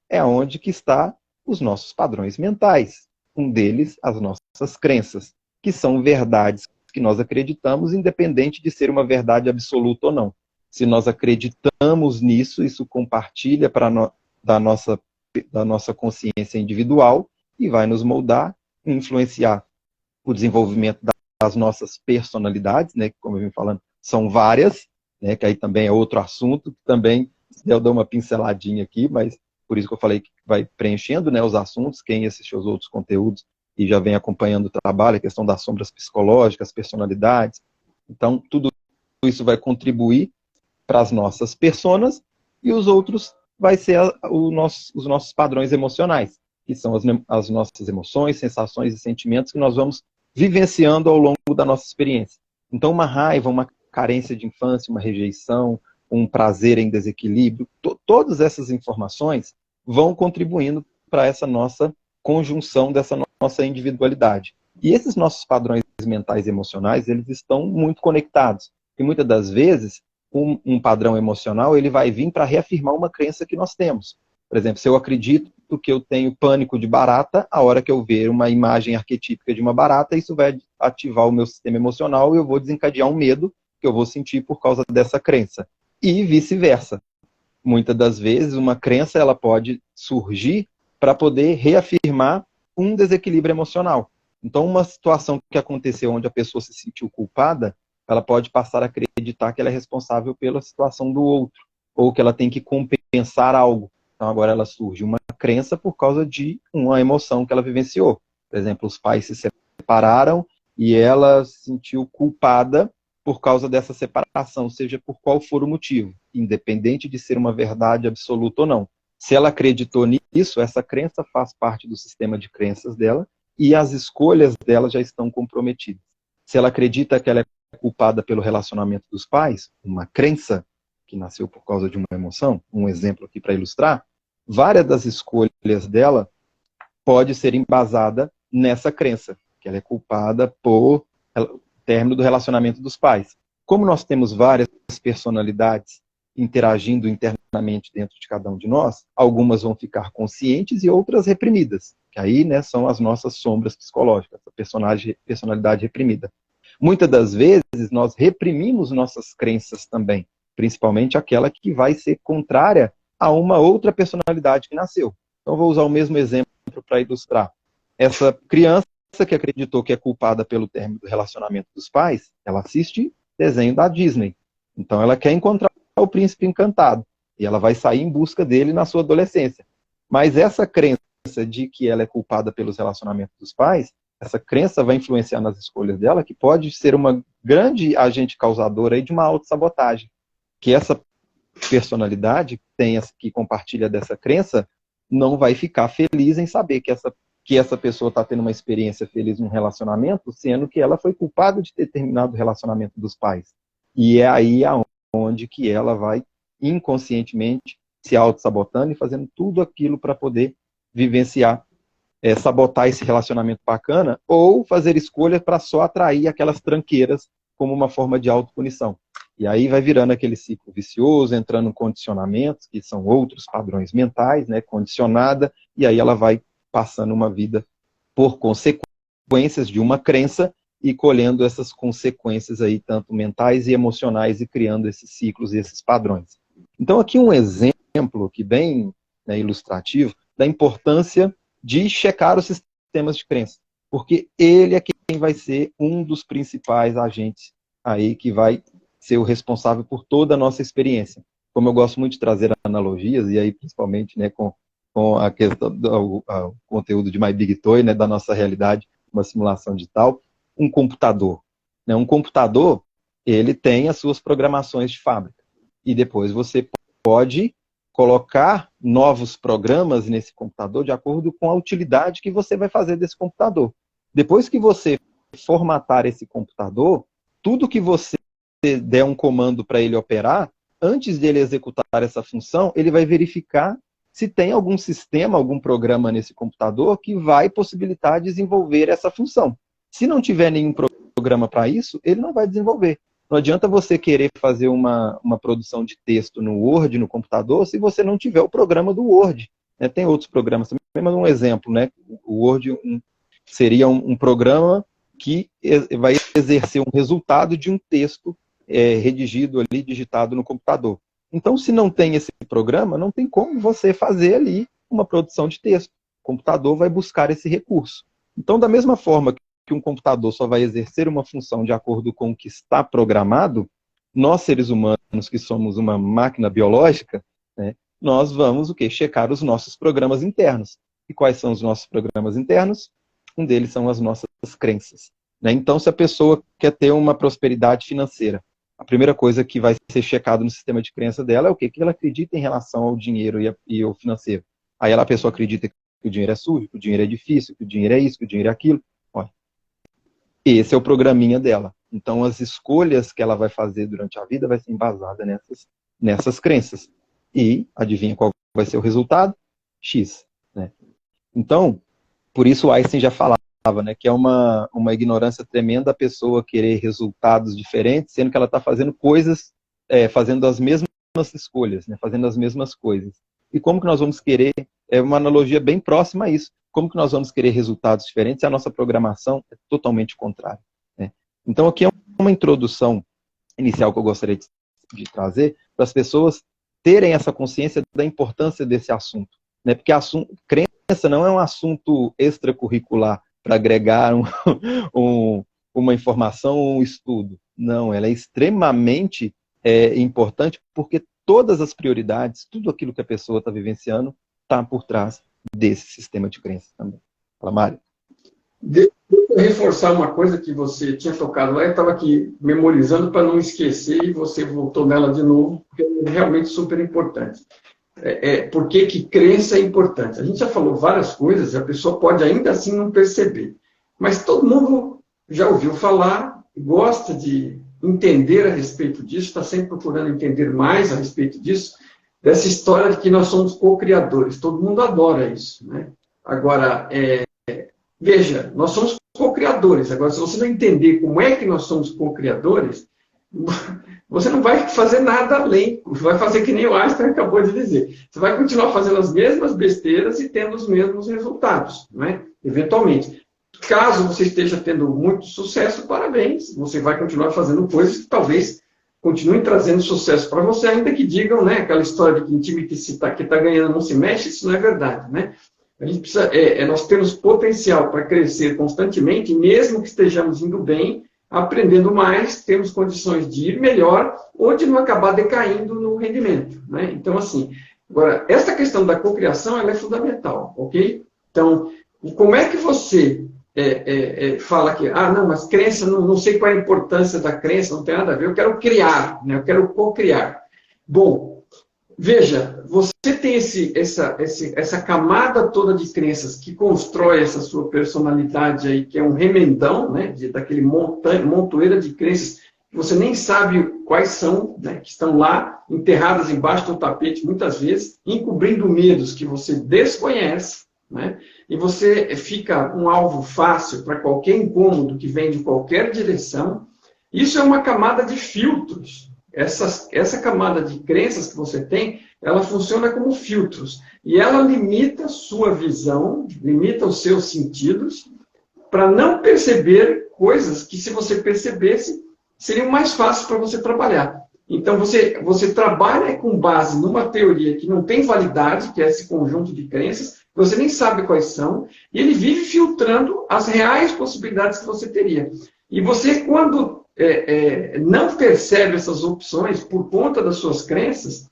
é onde que está os nossos padrões mentais. Um deles, as nossas crenças, que são verdades que nós acreditamos, independente de ser uma verdade absoluta ou não. Se nós acreditamos nisso, isso compartilha da nossa consciência individual e vai nos moldar e influenciar o desenvolvimento das nossas personalidades, né, que, como eu vim falando, são várias, né, que aí também é outro assunto, que também eu dou uma pinceladinha aqui, mas por isso que eu falei que vai preenchendo, né, os assuntos. Quem assistiu aos outros conteúdos e já vem acompanhando o trabalho, a questão das sombras psicológicas, personalidades. Então, tudo isso vai contribuir para as nossas personas e os outros vai ser os nossos padrões emocionais, que são as nossas emoções, sensações e sentimentos que nós vamos vivenciando ao longo da nossa experiência. Então, uma raiva, uma carência de infância, uma rejeição, um prazer em desequilíbrio, todas essas informações vão contribuindo para essa nossa conjunção dessa nossa individualidade. E esses nossos padrões mentais e emocionais, eles estão muito conectados. E muitas das vezes, um padrão emocional, ele vai vir para reafirmar uma crença que nós temos. Por exemplo, se eu acredito que eu tenho pânico de barata, a hora que eu ver uma imagem arquetípica de uma barata, isso vai ativar o meu sistema emocional e eu vou desencadear um medo que eu vou sentir por causa dessa crença. E vice-versa. Muitas das vezes, uma crença ela pode surgir para poder reafirmar um desequilíbrio emocional. Então, uma situação que aconteceu onde a pessoa se sentiu culpada, ela pode passar a acreditar que ela é responsável pela situação do outro, ou que ela tem que compensar algo. Então, agora ela surge uma crença por causa de uma emoção que ela vivenciou. Por exemplo, os pais se separaram e ela se sentiu culpada por causa dessa separação, seja por qual for o motivo, independente de ser uma verdade absoluta ou não. Se ela acreditou nisso, essa crença faz parte do sistema de crenças dela e as escolhas dela já estão comprometidas. Se ela acredita que ela é culpada pelo relacionamento dos pais, uma crença que nasceu por causa de uma emoção, um exemplo aqui para ilustrar, várias das escolhas dela pode ser embasada nessa crença, que ela é culpada por término do relacionamento dos pais. Como nós temos várias personalidades interagindo internamente dentro de cada um de nós, algumas vão ficar conscientes e outras reprimidas, que aí, né, são as nossas sombras psicológicas, a personalidade reprimida. Muitas das vezes nós reprimimos nossas crenças também, principalmente aquela que vai ser contrária a uma outra personalidade que nasceu. Então vou usar o mesmo exemplo para ilustrar. Essa criança que acreditou que é culpada pelo término do relacionamento dos pais, ela assiste desenho da Disney. Então ela quer encontrar o príncipe encantado. E ela vai sair em busca dele na sua adolescência. Mas essa crença de que ela é culpada pelos relacionamentos dos pais, essa crença vai influenciar nas escolhas dela, que pode ser uma grande agente causadora aí de uma autossabotagem. Que essa personalidade que compartilha dessa crença não vai ficar feliz em saber que essa pessoa está tendo uma experiência feliz num relacionamento, sendo que ela foi culpada de ter terminado o relacionamento dos pais. E é aí onde que ela vai inconscientemente se auto-sabotando e fazendo tudo aquilo para poder vivenciar, sabotar esse relacionamento bacana, ou fazer escolhas para só atrair aquelas tranqueiras como uma forma de autopunição. E aí vai virando aquele ciclo vicioso, entrando em condicionamentos, que são outros padrões mentais, né, condicionada, e aí ela vai passando uma vida por consequências de uma crença e colhendo essas consequências aí, tanto mentais e emocionais, e criando esses ciclos e esses padrões. Então aqui um exemplo que bem, né, ilustrativo da importância de checar os sistemas de crença, porque ele é quem vai ser um dos principais agentes aí que vai ser o responsável por toda a nossa experiência. Como eu gosto muito de trazer analogias, e aí principalmente, né, com a questão do conteúdo de My Big Toy, né, da nossa realidade, uma simulação digital, um computador. Né, um computador, ele tem as suas programações de fábrica. E depois você pode colocar novos programas nesse computador de acordo com a utilidade que você vai fazer desse computador. Depois que você formatar esse computador, tudo que você der um comando para ele operar, antes de ele executar essa função, ele vai verificar se tem algum sistema, algum programa nesse computador que vai possibilitar desenvolver essa função. Se não tiver nenhum programa para isso, ele não vai desenvolver. Não adianta você querer fazer uma produção de texto no Word, no computador, se você não tiver o programa do Word. Né? Tem outros programas também, mas um exemplo, né? O Word seria um programa que vai exercer um resultado de um texto redigido ali, digitado no computador. Então, se não tem esse programa, não tem como você fazer ali uma produção de texto. O computador vai buscar esse recurso. Então, da mesma forma que um computador só vai exercer uma função de acordo com o que está programado, nós, seres humanos, que somos uma máquina biológica, né, nós vamos o quê? Checar os nossos programas internos. E quais são os nossos programas internos? Um deles são as nossas crenças. Né? Então, se a pessoa quer ter uma prosperidade financeira, a primeira coisa que vai ser checado no sistema de crença dela é o quê? Que ela acredita em relação ao dinheiro e ao financeiro. Aí a pessoa acredita que o dinheiro é sujo, que o dinheiro é difícil, que o dinheiro é isso, que o dinheiro é aquilo. Olha, esse é o programinha dela. Então, as escolhas que ela vai fazer durante a vida vai ser embasada nessas crenças. E, adivinha qual vai ser o resultado? X. Né? Então, por isso o Einstein já falava, né, que é uma ignorância tremenda a pessoa querer resultados diferentes, sendo que ela está fazendo coisas, fazendo as mesmas escolhas, né, fazendo as mesmas coisas. E como que nós vamos querer, é uma analogia bem próxima a isso, como que nós vamos querer resultados diferentes se a nossa programação é totalmente contrária. Né? Então aqui é uma introdução inicial que eu gostaria de trazer para as pessoas terem essa consciência da importância desse assunto. Né? Porque crença não é um assunto extracurricular para agregar uma informação ou um estudo. Não, ela é extremamente importante porque todas as prioridades, tudo aquilo que a pessoa está vivenciando, está por trás desse sistema de crenças também. Fala, Mário.
Deixa eu reforçar uma coisa que você tinha tocado lá, eu estava aqui memorizando para não esquecer e você voltou nela de novo, porque é realmente super importante. Por que crença é importante? A gente já falou várias coisas e a pessoa pode ainda assim não perceber. Mas todo mundo já ouviu falar, gosta de entender a respeito disso, está sempre procurando entender mais a respeito disso, dessa história de que nós somos co-criadores. Todo mundo adora isso. Né? Agora, veja, nós somos co-criadores. Agora, se você não entender como é que nós somos co-criadores, você não vai fazer nada além. Você vai fazer que nem o Einstein acabou de dizer. Você vai continuar fazendo as mesmas besteiras e tendo os mesmos resultados, né? Eventualmente. Caso você esteja tendo muito sucesso, parabéns. Você vai continuar fazendo coisas que talvez continuem trazendo sucesso para você, ainda que digam, né, aquela história de que em time que está ganhando não se mexe, isso não é verdade, né? A gente precisa, nós temos potencial para crescer constantemente, mesmo que estejamos indo bem, aprendendo mais, temos condições de ir melhor ou de não acabar decaindo no rendimento. Né? Então, assim, agora, essa questão da cocriação ela é fundamental, ok? Então, como é que você fala que, não, mas crença, não sei qual é a importância da crença, não tem nada a ver, eu quero criar, né? Eu quero cocriar. Bom, veja, você tem essa camada toda de crenças que constrói essa sua personalidade aí, que é um remendão, né, daquele montoeira de crenças que você nem sabe quais são, né, que estão lá, enterradas embaixo do tapete, muitas vezes, encobrindo medos que você desconhece, né, e você fica um alvo fácil para qualquer incômodo que vem de qualquer direção. Isso é uma camada de filtros. Essa camada de crenças que você tem, ela funciona como filtros. E ela limita a sua visão, limita os seus sentidos, para não perceber coisas que, se você percebesse, seriam mais fáceis para você trabalhar. Então, você trabalha com base numa teoria que não tem validade, que é esse conjunto de crenças, você nem sabe quais são, e ele vive filtrando as reais possibilidades que você teria. E você, quando não percebe essas opções por conta das suas crenças,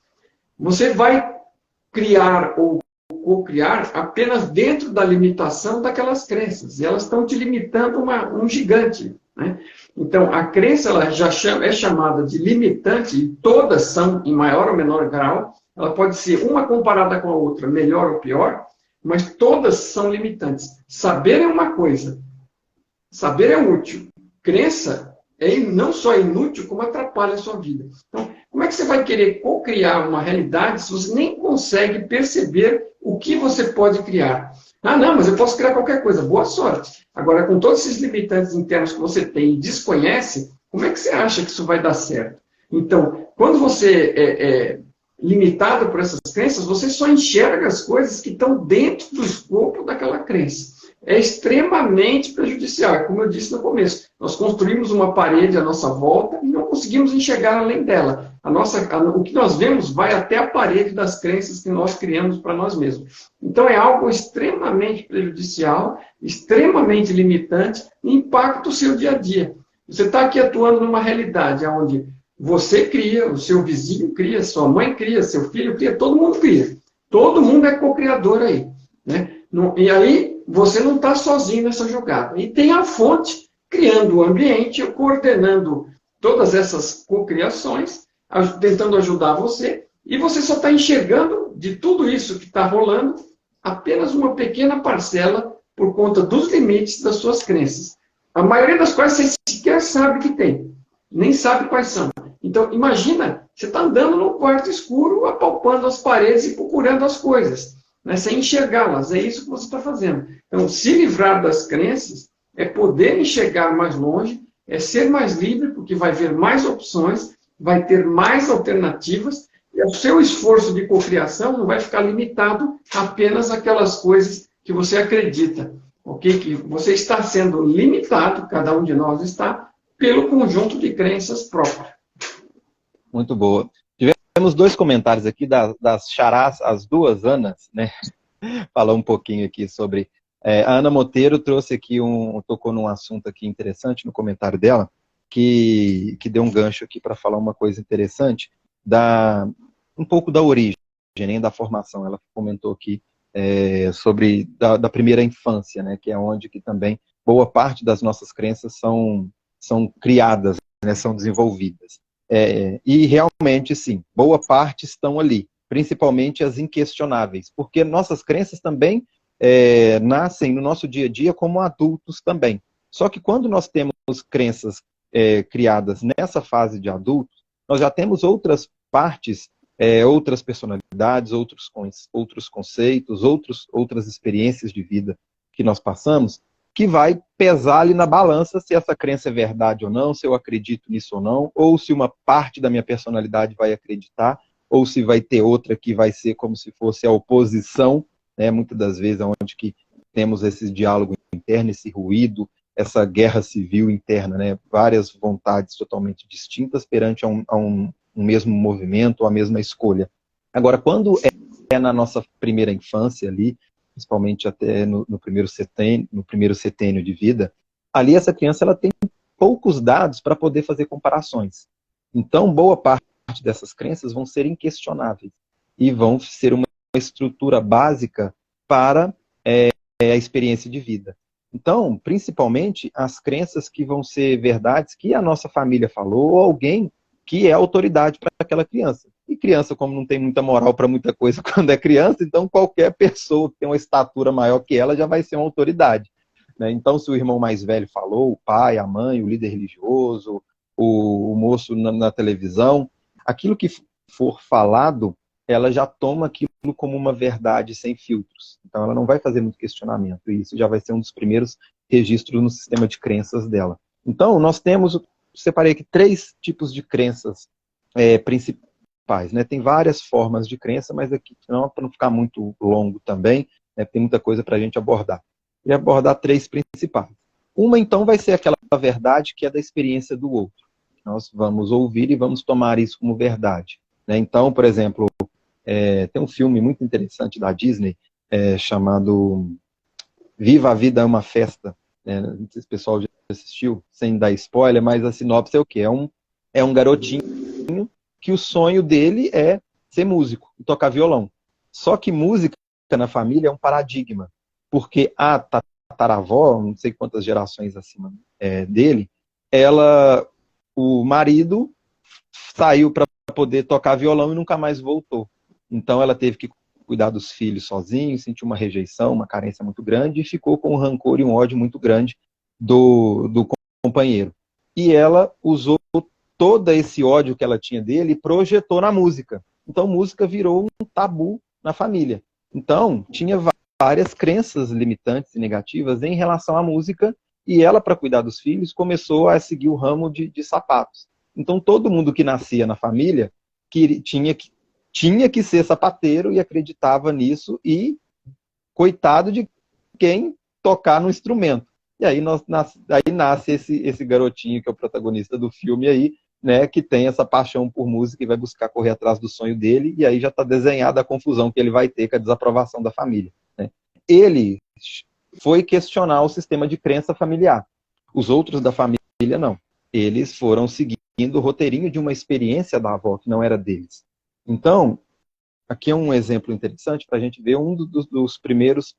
você vai criar ou co-criar apenas dentro da limitação daquelas crenças. E elas estão te limitando um gigante. Né? Então, a crença ela é chamada de limitante, e todas são em maior ou menor grau. Ela pode ser uma comparada com a outra, melhor ou pior, mas todas são limitantes. Saber é uma coisa, saber é útil. Crença não só é inútil, como atrapalha a sua vida. Então, como Como é que você vai querer co-criar uma realidade se você nem consegue perceber o que você pode criar? Ah, não, mas eu posso criar qualquer coisa. Boa sorte. Agora, com todos esses limitantes internos que você tem e desconhece, como é que você acha que isso vai dar certo? Então, quando você é limitado por essas crenças, você só enxerga as coisas que estão dentro do escopo daquela crença. É extremamente prejudicial, como eu disse no começo. Nós construímos uma parede à nossa volta e não conseguimos enxergar além dela. O que nós vemos vai até a parede das crenças que nós criamos para nós mesmos. Então é algo extremamente prejudicial, extremamente limitante e impacta o seu dia a dia. Você está aqui atuando numa realidade onde você cria, o seu vizinho cria, sua mãe cria, seu filho cria, todo mundo cria. Todo mundo é co-criador aí. Né? E aí você não está sozinho nessa jogada. E tem a fonte criando o ambiente, coordenando todas essas cocriações, tentando ajudar você, e você só está enxergando de tudo isso que está rolando apenas uma pequena parcela por conta dos limites das suas crenças. A maioria das quais você sequer sabe que tem, nem sabe quais são. Então, imagina, você está andando num quarto escuro, apalpando as paredes e procurando as coisas, né, sem enxergá-las. É isso que você está fazendo. Então, se livrar das crenças é poder enxergar mais longe, é ser mais livre, porque vai ver mais opções, vai ter mais alternativas, e o seu esforço de cocriação não vai ficar limitado apenas àquelas coisas que você acredita. Okay? Que você está sendo limitado, cada um de nós está, pelo conjunto de crenças próprias.
Muito boa. Tivemos dois comentários aqui das charás, as duas Anas, né? Falar um pouquinho aqui sobre... a Ana Monteiro trouxe aqui, tocou num assunto aqui interessante no comentário dela, que deu um gancho aqui para falar uma coisa interessante, um pouco da origem, né, da formação. Ela comentou aqui sobre da primeira infância, né, que é onde que também boa parte das nossas crenças são criadas, né, são desenvolvidas. E realmente, sim, boa parte estão ali, principalmente as inquestionáveis, porque nossas crenças também nascem no nosso dia a dia como adultos também. Só que quando nós temos crenças criadas nessa fase de adultos, nós já temos outras partes, outras personalidades, outros conceitos, outras experiências de vida que nós passamos, que vai pesar ali na balança se essa crença é verdade ou não, se eu acredito nisso ou se uma parte da minha personalidade vai acreditar, ou se vai ter outra que vai ser como se fosse a oposição, né? Muitas das vezes onde que temos esse diálogo interno, esse ruído, essa guerra civil interna, né? Várias vontades totalmente distintas perante a um mesmo movimento, ou a mesma escolha. Agora, quando é na nossa primeira infância ali, principalmente até no primeiro setênio de vida, ali essa criança ela tem poucos dados para poder fazer comparações. Então, boa parte dessas crenças vão ser inquestionáveis e vão ser uma estrutura básica para a experiência de vida. Então, principalmente, as crenças que vão ser verdades que a nossa família falou, ou alguém que é autoridade para aquela criança. E criança, como não tem muita moral para muita coisa quando é criança, então qualquer pessoa que tem uma estatura maior que ela já vai ser uma autoridade. Né? Então, se o irmão mais velho falou, o pai, a mãe, o líder religioso, o moço na televisão, aquilo que for falado, ela já toma aquilo como uma verdade sem filtros. Então, ela não vai fazer muito questionamento. E isso já vai ser um dos primeiros registros no sistema de crenças dela. Então, nós temos, separei aqui 3 tipos de crenças principais. Né? Tem várias formas de crença, mas aqui, para não ficar muito longo também, né, tem muita coisa para a gente abordar. E abordar 3 principais. Uma, então, vai ser aquela verdade que é da experiência do outro. Nós vamos ouvir e vamos tomar isso como verdade. Né? Então, por exemplo, tem um filme muito interessante da Disney chamado Viva a Vida é uma Festa. Não sei se o pessoal já assistiu, sem dar spoiler, mas a sinopse é o quê? É um garotinho que o sonho dele é ser músico e tocar violão. Só que música na família é um paradigma, porque a tataravó, não sei quantas gerações acima dele, o marido saiu para poder tocar violão e nunca mais voltou. Então ela teve que cuidar dos filhos sozinho, sentiu uma rejeição, uma carência muito grande e ficou com um rancor e um ódio muito grande do companheiro. E ela usou todo esse ódio que ela tinha dele e projetou na música. Então, música virou um tabu na família. Então, tinha várias crenças limitantes e negativas em relação à música, e ela, para cuidar dos filhos, começou a seguir o ramo de sapatos. Então, todo mundo que nascia na família tinha que ser sapateiro e acreditava nisso, e coitado de quem tocar no instrumento. E aí, aí nasce esse garotinho que é o protagonista do filme aí, né, que tem essa paixão por música e vai buscar correr atrás do sonho dele, e aí já está desenhada a confusão que ele vai ter com a desaprovação da família. Né? Ele foi questionar o sistema de crença familiar. Os outros da família, não. Eles foram seguindo o roteirinho de uma experiência da avó que não era deles. Então, aqui é um exemplo interessante para a gente ver um dos primeiros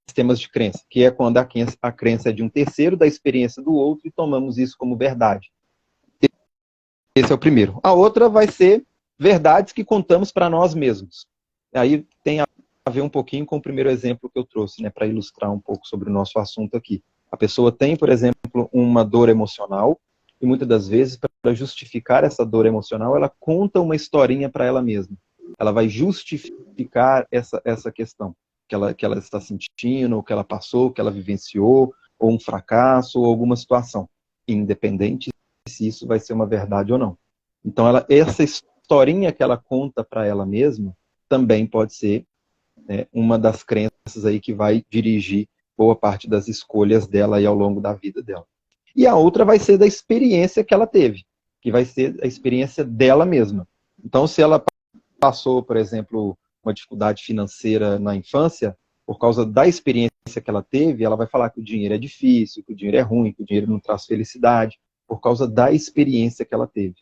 sistemas de crença, que é quando a crença é de um terceiro, da experiência do outro, e tomamos isso como verdade. Esse é o primeiro. A outra vai ser verdades que contamos para nós mesmos. Aí tem a ver um pouquinho com o primeiro exemplo que eu trouxe, né, para ilustrar um pouco sobre o nosso assunto aqui. A pessoa tem, por exemplo, uma dor emocional, e muitas das vezes, para justificar essa dor emocional, ela conta uma historinha para ela mesma. Ela vai justificar essa questão que ela está sentindo, ou que ela passou, que ela vivenciou, ou um fracasso, ou alguma situação, independente se isso vai ser uma verdade ou não. Então, essa historinha que ela conta para ela mesma também pode ser, né, uma das crenças aí que vai dirigir boa parte das escolhas dela aí ao longo da vida dela. E a outra vai ser da experiência que ela teve, que vai ser a experiência dela mesma. Então, se ela passou, por exemplo, uma dificuldade financeira na infância, por causa da experiência que ela teve, ela vai falar que o dinheiro é difícil, que o dinheiro é ruim, que o dinheiro não traz felicidade, por causa da experiência que ela teve.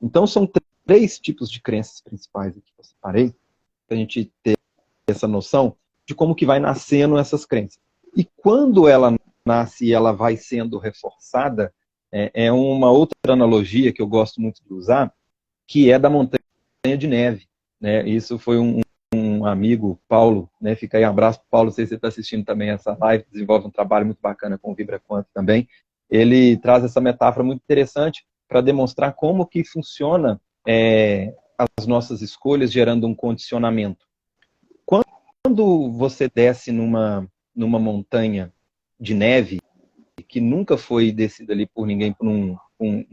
Então, são 3 tipos de crenças principais aqui que eu separei, para a gente ter essa noção de como que vai nascendo essas crenças. E quando ela nasce e ela vai sendo reforçada, é uma outra analogia que eu gosto muito de usar, que é da montanha de neve. Né? Isso foi um amigo, Paulo, né? Fica aí um abraço para o Paulo, não sei se você está assistindo também essa live, desenvolve um trabalho muito bacana com o Vibra Quanto também. Ele traz essa metáfora muito interessante para demonstrar como que funciona as nossas escolhas gerando um condicionamento. Quando você desce numa montanha de neve, que nunca foi descida ali por ninguém, por como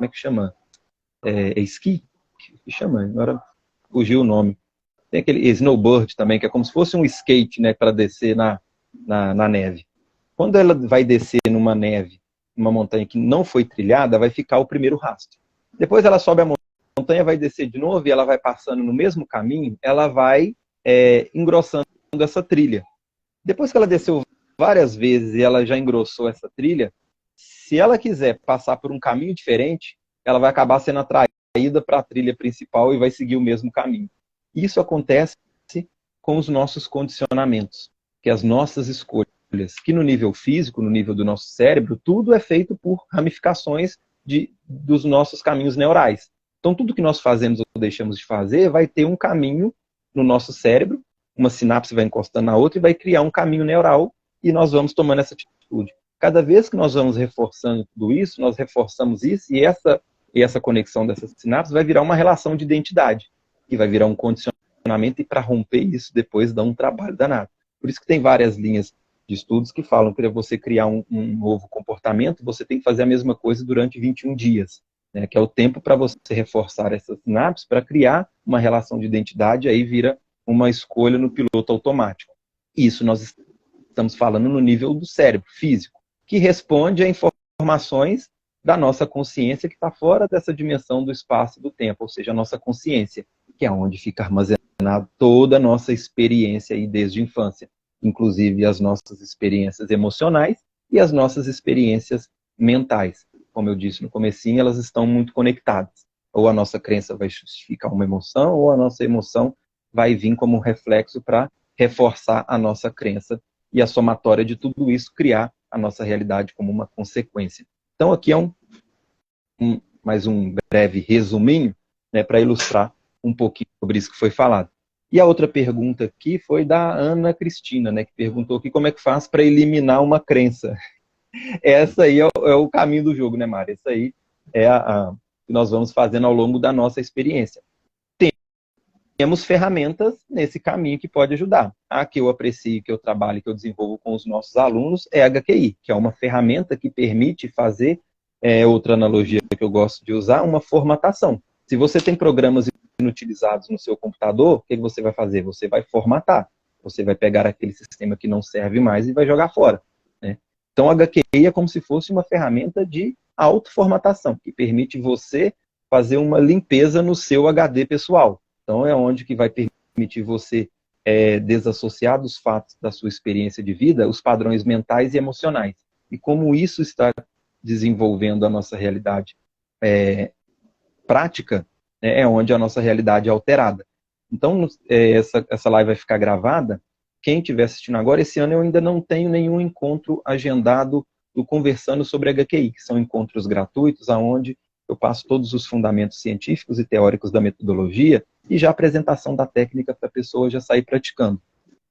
é que chama? Esqui? Que chama? Agora fugiu o nome. Tem aquele snowboard também, que é como se fosse um skate, né, para descer na neve. Quando ela vai descer numa neve, numa montanha que não foi trilhada, vai ficar o primeiro rastro. Depois ela sobe a montanha, vai descer de novo e ela vai passando no mesmo caminho, ela vai engrossando essa trilha. Depois que ela desceu várias vezes e ela já engrossou essa trilha, se ela quiser passar por um caminho diferente, ela vai acabar sendo atraída para a trilha principal e vai seguir o mesmo caminho. Isso acontece com os nossos condicionamentos, que as nossas escolhas, que no nível físico, no nível do nosso cérebro, tudo é feito por ramificações dos nossos caminhos neurais. Então, tudo que nós fazemos ou deixamos de fazer vai ter um caminho no nosso cérebro, uma sinapse vai encostando na outra e vai criar um caminho neural e nós vamos tomando essa atitude. Cada vez que nós vamos reforçando tudo isso, nós reforçamos isso e essa conexão dessas sinapses vai virar uma relação de identidade, que vai virar um condicionamento, e para romper isso depois dá um trabalho danado. Por isso que tem várias linhas de estudos que falam que para você criar um novo comportamento, você tem que fazer a mesma coisa durante 21 dias, né, que é o tempo para você reforçar essas sinapses para criar uma relação de identidade, aí vira uma escolha no piloto automático. Isso nós estamos falando no nível do cérebro físico, que responde a informações da nossa consciência que está fora dessa dimensão do espaço e do tempo, ou seja, a nossa consciência, que é onde fica armazenada toda a nossa experiência aí desde a infância, inclusive as nossas experiências emocionais e as nossas experiências mentais. Como eu disse no comecinho, elas estão muito conectadas. Ou a nossa crença vai justificar uma emoção, ou a nossa emoção vai vir como um reflexo para reforçar a nossa crença e a somatória de tudo isso criar a nossa realidade como uma consequência. Então aqui é mais um breve resuminho, né, para ilustrar um pouquinho sobre isso que foi falado. E a outra pergunta aqui foi da Ana Cristina, né, que perguntou aqui como é que faz para eliminar uma crença. Essa aí é o caminho do jogo, né, Mário? Essa aí é a que nós vamos fazendo ao longo da nossa experiência. Temos ferramentas nesse caminho que pode ajudar. A que eu aprecio, que eu trabalho, que eu desenvolvo com os nossos alunos é a HQI, que é uma ferramenta que permite fazer, outra analogia que eu gosto de usar, uma formatação. Se você tem programas inutilizados no seu computador, o que você vai fazer? Você vai formatar. Você vai pegar aquele sistema que não serve mais e vai jogar fora, né? Então, a HQI é como se fosse uma ferramenta de autoformatação, que permite você fazer uma limpeza no seu HD pessoal. Então, é onde que vai permitir você desassociar dos fatos da sua experiência de vida os padrões mentais e emocionais. E como isso está desenvolvendo a nossa realidade prática, né, é onde a nossa realidade é alterada. Então, essa live vai ficar gravada. Quem estiver assistindo agora, esse ano eu ainda não tenho nenhum encontro agendado do Conversando sobre HQI, que são encontros gratuitos, onde eu passo todos os fundamentos científicos e teóricos da metodologia e já a apresentação da técnica para a pessoa já sair praticando.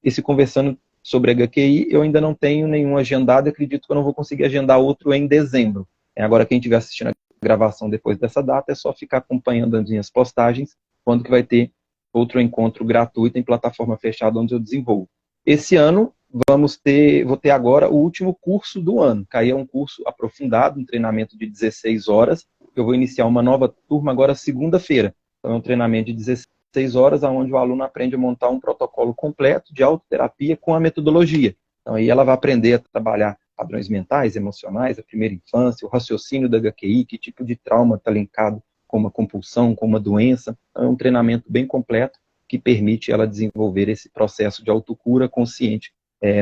Esse Conversando sobre HQI eu ainda não tenho nenhum agendado, acredito que eu não vou conseguir agendar outro em dezembro. Agora, quem estiver assistindo a gravação depois dessa data, é só ficar acompanhando as minhas postagens, quando que vai ter outro encontro gratuito em plataforma fechada onde eu desenvolvo. Esse ano, vou ter agora o último curso do ano, que aí é um curso aprofundado, um treinamento de 16 horas, eu vou iniciar uma nova turma agora segunda-feira. Então é um treinamento de 16 horas, onde o aluno aprende a montar um protocolo completo de autoterapia com a metodologia. Então aí ela vai aprender a trabalhar padrões mentais, emocionais, a primeira infância, o raciocínio da HQI, que tipo de trauma está linkado com uma compulsão, com uma doença. Então, é um treinamento bem completo que permite ela desenvolver esse processo de autocura consciente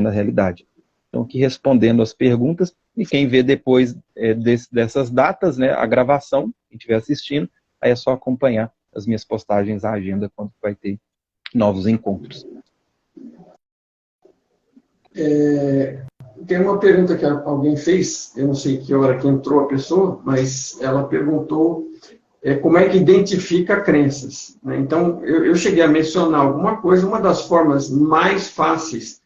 na realidade. Então, aqui respondendo as perguntas, e quem vê depois dessas datas, né, a gravação, quem estiver assistindo, aí é só acompanhar as minhas postagens, a agenda, quando vai ter novos encontros.
Tem uma pergunta que alguém fez, eu não sei que hora que entrou a pessoa, mas ela perguntou como é que identifica crenças, né? Então, eu cheguei a mencionar alguma coisa, uma das formas mais fáceis,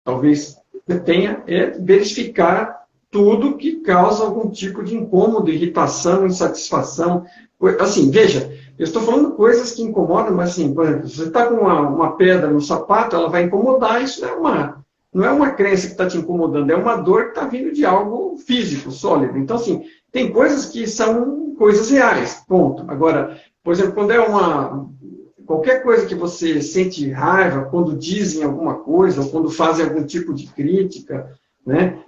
talvez você tenha, é verificar tudo que causa algum tipo de incômodo, irritação, insatisfação. Assim, veja, eu estou falando coisas que incomodam, mas assim, por exemplo, se você está com uma pedra no sapato, ela vai incomodar, isso não é uma crença que está te incomodando, é uma dor que está vindo de algo físico, sólido. Então, assim, tem coisas que são coisas reais, ponto. Agora, por exemplo, quando qualquer coisa que você sente raiva, quando dizem alguma coisa, ou quando fazem algum tipo de crítica, né,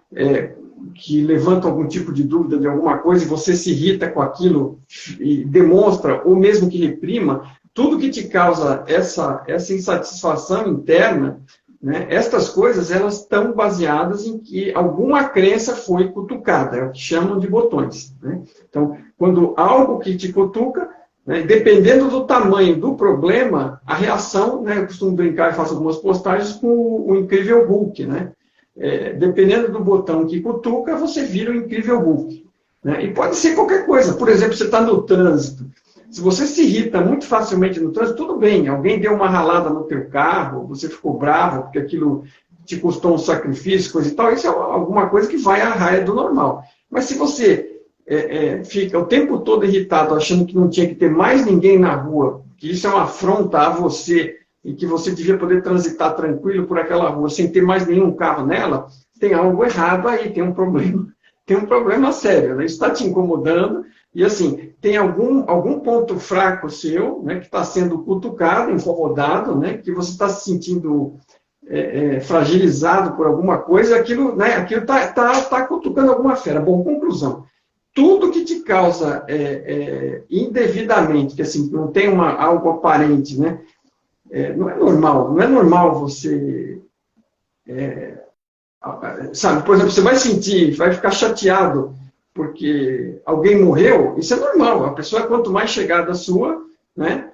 que levantam algum tipo de dúvida de alguma coisa, e você se irrita com aquilo e demonstra, ou mesmo que reprima, tudo que te causa essa insatisfação interna, né, estas coisas, elas estão baseadas em que alguma crença foi cutucada, é o que chamam de botões, né? Então, quando algo que te cutuca, né, dependendo do tamanho do problema, a reação, né, eu costumo brincar e faço algumas postagens com o incrível Hulk, né? Dependendo do botão que cutuca, você vira o incrível Hulk, né? E pode ser qualquer coisa, por exemplo, você está no trânsito. Se você se irrita muito facilmente no trânsito, tudo bem, alguém deu uma ralada no teu carro, você ficou bravo porque aquilo te custou um sacrifício, coisa e tal, isso é alguma coisa que vai à raia do normal. Mas se você fica o tempo todo irritado, achando que não tinha que ter mais ninguém na rua, que isso é uma afronta a você e que você devia poder transitar tranquilo por aquela rua sem ter mais nenhum carro nela, tem algo errado aí, tem um problema sério, né? Isso está te incomodando. E assim, tem algum ponto fraco seu, né, que está sendo cutucado, incomodado, né, que você está se sentindo fragilizado por alguma coisa, aquilo está cutucando alguma fera. Bom, conclusão. Tudo que te causa indevidamente, que assim, não tem algo aparente, né, não é normal você... sabe, por exemplo, você vai ficar chateado porque alguém morreu, isso é normal. A pessoa, quanto mais chegada sua, né,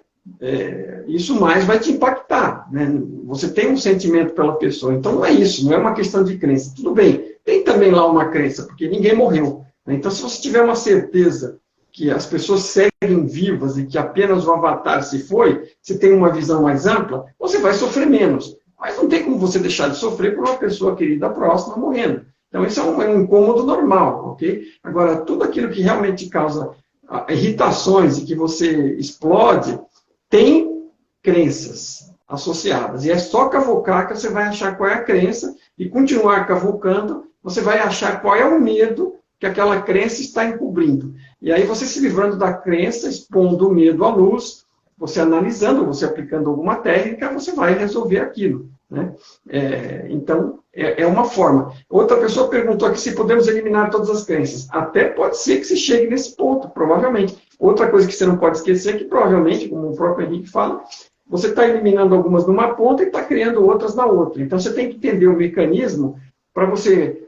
isso mais vai te impactar, né? Você tem um sentimento pela pessoa. Então, não é isso, não é uma questão de crença. Tudo bem, tem também lá uma crença, porque ninguém morreu, né? Então, se você tiver uma certeza que as pessoas seguem vivas e que apenas o avatar se foi, você tem uma visão mais ampla, você vai sofrer menos. Mas não tem como você deixar de sofrer por uma pessoa querida próxima morrendo. Então, isso é um incômodo normal, ok? Agora, tudo aquilo que realmente causa irritações e que você explode, tem crenças associadas. E é só cavocar que você vai achar qual é a crença e continuar cavocando, você vai achar qual é o medo que aquela crença está encobrindo. E aí você se livrando da crença, expondo o medo à luz, você analisando, você aplicando alguma técnica, você vai resolver aquilo. Né? Então, é uma forma. Outra pessoa perguntou aqui se podemos eliminar todas as crenças. Até pode ser que se chegue nesse ponto, provavelmente. Outra coisa que você não pode esquecer é que, provavelmente, como o próprio Henrique fala, você está eliminando algumas numa ponta e está criando outras na outra. Então, você tem que entender o mecanismo para você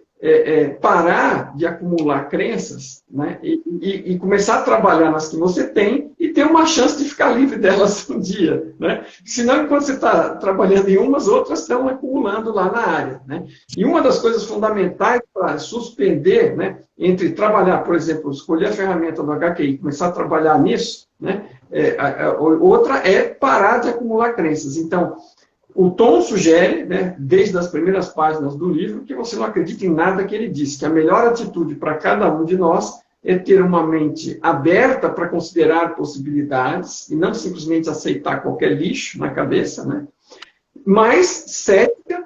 parar de acumular crenças, né, e começar a trabalhar nas que você tem e ter uma chance de ficar livre delas um dia. Né? Senão, enquanto você está trabalhando em umas, outras estão acumulando lá na área. Né? E uma das coisas fundamentais para suspender, né, entre trabalhar, por exemplo, escolher a ferramenta do HQI e começar a trabalhar nisso, né, outra é parar de acumular crenças. Então, o Tom sugere, né, desde as primeiras páginas do livro, que você não acredite em nada que ele diz, que a melhor atitude para cada um de nós é ter uma mente aberta para considerar possibilidades e não simplesmente aceitar qualquer lixo na cabeça, né? Mas cética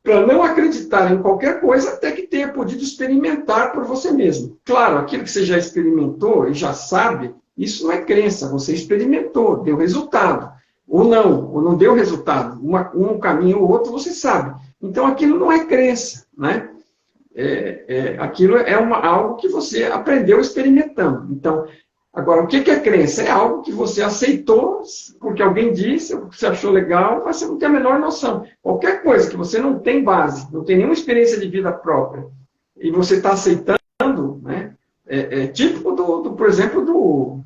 para não acreditar em qualquer coisa até que tenha podido experimentar por você mesmo. Claro, aquilo que você já experimentou e já sabe, isso não é crença, você experimentou, deu resultado. Ou não deu resultado. Um caminho ou outro, você sabe. Então, aquilo não é crença, né? Aquilo é algo que você aprendeu experimentando. Então, agora, o que é crença? É algo que você aceitou porque alguém disse, ou você achou legal, mas você não tem a menor noção. Qualquer coisa que você não tem base, não tem nenhuma experiência de vida própria, e você está aceitando, né? Típico, por exemplo, do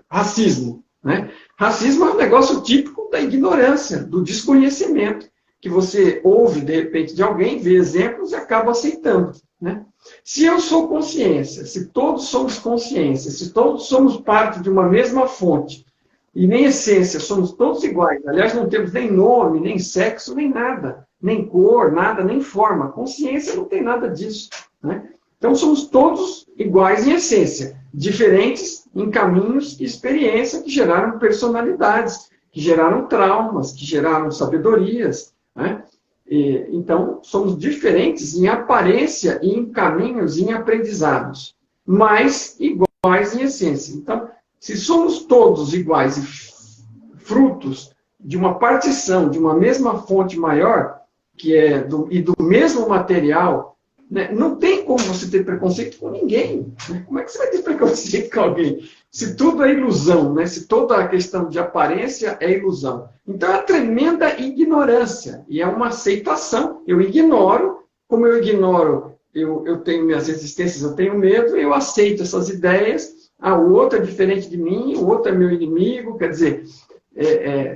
racismo. Né? Racismo é um negócio típico da ignorância, do desconhecimento, que você ouve, de repente, de alguém, vê exemplos e acaba aceitando. Né? Se eu sou consciência, se todos somos consciência, se todos somos parte de uma mesma fonte, e nem essência, somos todos iguais, aliás, não temos nem nome, nem sexo, nem nada, nem cor, nada, nem forma. Consciência não tem nada disso. Né? Então, somos todos iguais em essência, diferentes em caminhos e experiência que geraram personalidades, que geraram traumas, que geraram sabedorias. Né? Então, somos diferentes em aparência e em caminhos e em aprendizados, mas iguais em essência. Então, se somos todos iguais e frutos de uma partição, de uma mesma fonte maior, que é e do mesmo material, né? Não tem como você ter preconceito com ninguém. Né? Como é que você vai ter preconceito com alguém? Se tudo é ilusão, né? Se toda a questão de aparência é ilusão. Então é uma tremenda ignorância. E é uma aceitação. Eu ignoro, como eu ignoro, eu tenho minhas resistências, eu tenho medo, eu aceito essas ideias. O outro é diferente de mim, o outro é meu inimigo. Quer dizer,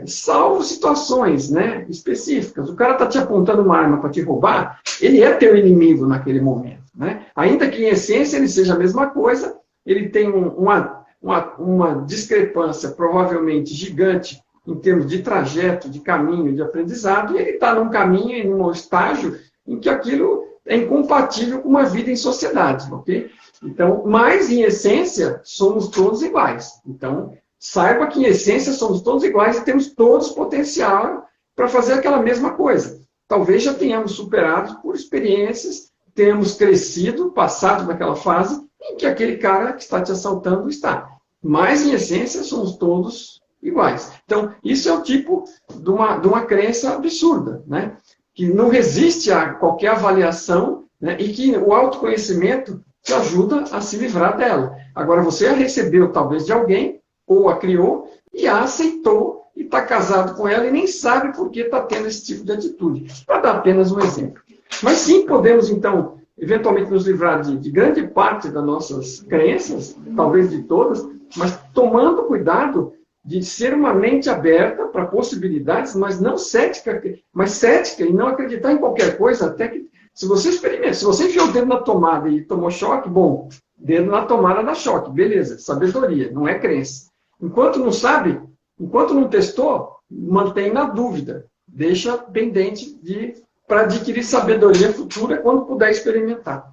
salvo situações, né, específicas. O cara está te apontando uma arma para te roubar, ele é teu inimigo naquele momento. Né? Ainda que em essência ele seja a mesma coisa, ele tem uma discrepância provavelmente gigante em termos de trajeto, de caminho, de aprendizado, e ele está num caminho, em um estágio em que aquilo é incompatível com uma vida em sociedade. Ok? Então, mas em essência, somos todos iguais. Então, saiba que, em essência, somos todos iguais e temos todos potencial para fazer aquela mesma coisa. Talvez já tenhamos superado por experiências, tenhamos crescido, passado naquela fase em que aquele cara que está te assaltando está. Mas, em essência, somos todos iguais. Então, isso é o tipo de uma crença absurda, né? Que não resiste a qualquer avaliação, né? E que o autoconhecimento te ajuda a se livrar dela. Agora, você a recebeu, talvez, de alguém, ou a criou, e a aceitou, e está casado com ela, e nem sabe por que está tendo esse tipo de atitude. Para dar apenas um exemplo. Mas sim, podemos, então, eventualmente nos livrar de grande parte das nossas crenças, talvez de todas, mas tomando cuidado de ser uma mente aberta para possibilidades, mas não cética, mas cética, e não acreditar em qualquer coisa, até que, se você experimenta, se você enfiou o dedo na tomada e tomou choque, bom, dedo na tomada dá choque, beleza, sabedoria, não é crença. Enquanto não sabe, enquanto não testou, mantém na dúvida. Deixa pendente de para adquirir sabedoria futura quando puder experimentar.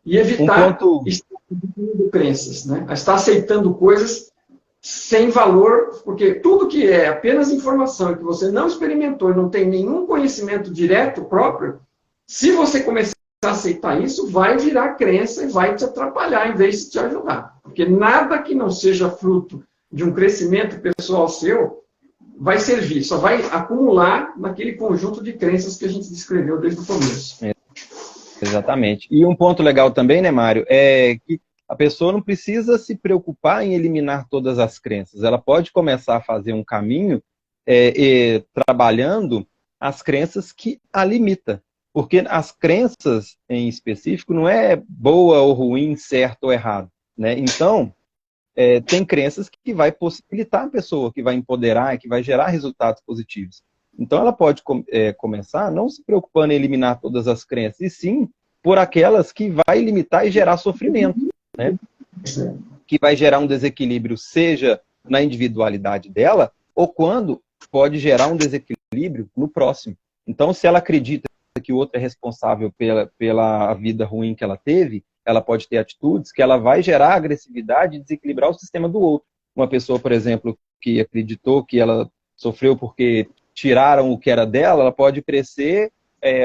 E evitar estar adquirindo crenças, né? Estar aceitando coisas sem valor, porque tudo que é apenas informação e que você não experimentou e não tem nenhum conhecimento direto próprio, se você começar a aceitar isso, vai virar crença e vai te atrapalhar em vez de te ajudar. Porque nada que não seja fruto de um crescimento pessoal seu vai servir, só vai acumular naquele conjunto de crenças que a gente descreveu desde o começo.
Exatamente. E um ponto legal também, né, Mário, é que a pessoa não precisa se preocupar em eliminar todas as crenças. Ela pode começar a fazer um caminho trabalhando as crenças que a limita. Porque as crenças, em específico, não é boa ou ruim, certo ou errado, né? Então, tem crenças que vai possibilitar a pessoa, que vai empoderar, que vai gerar resultados positivos. Então, ela pode começar não se preocupando em eliminar todas as crenças, e sim por aquelas que vai limitar e gerar sofrimento, né? Que vai gerar um desequilíbrio, seja na individualidade dela, ou quando pode gerar um desequilíbrio no próximo. Então, se ela acredita que o outro é responsável pela vida ruim que ela teve, ela pode ter atitudes que ela vai gerar agressividade e desequilibrar o sistema do outro. Uma pessoa, por exemplo, que acreditou que ela sofreu porque tiraram o que era dela, ela pode crescer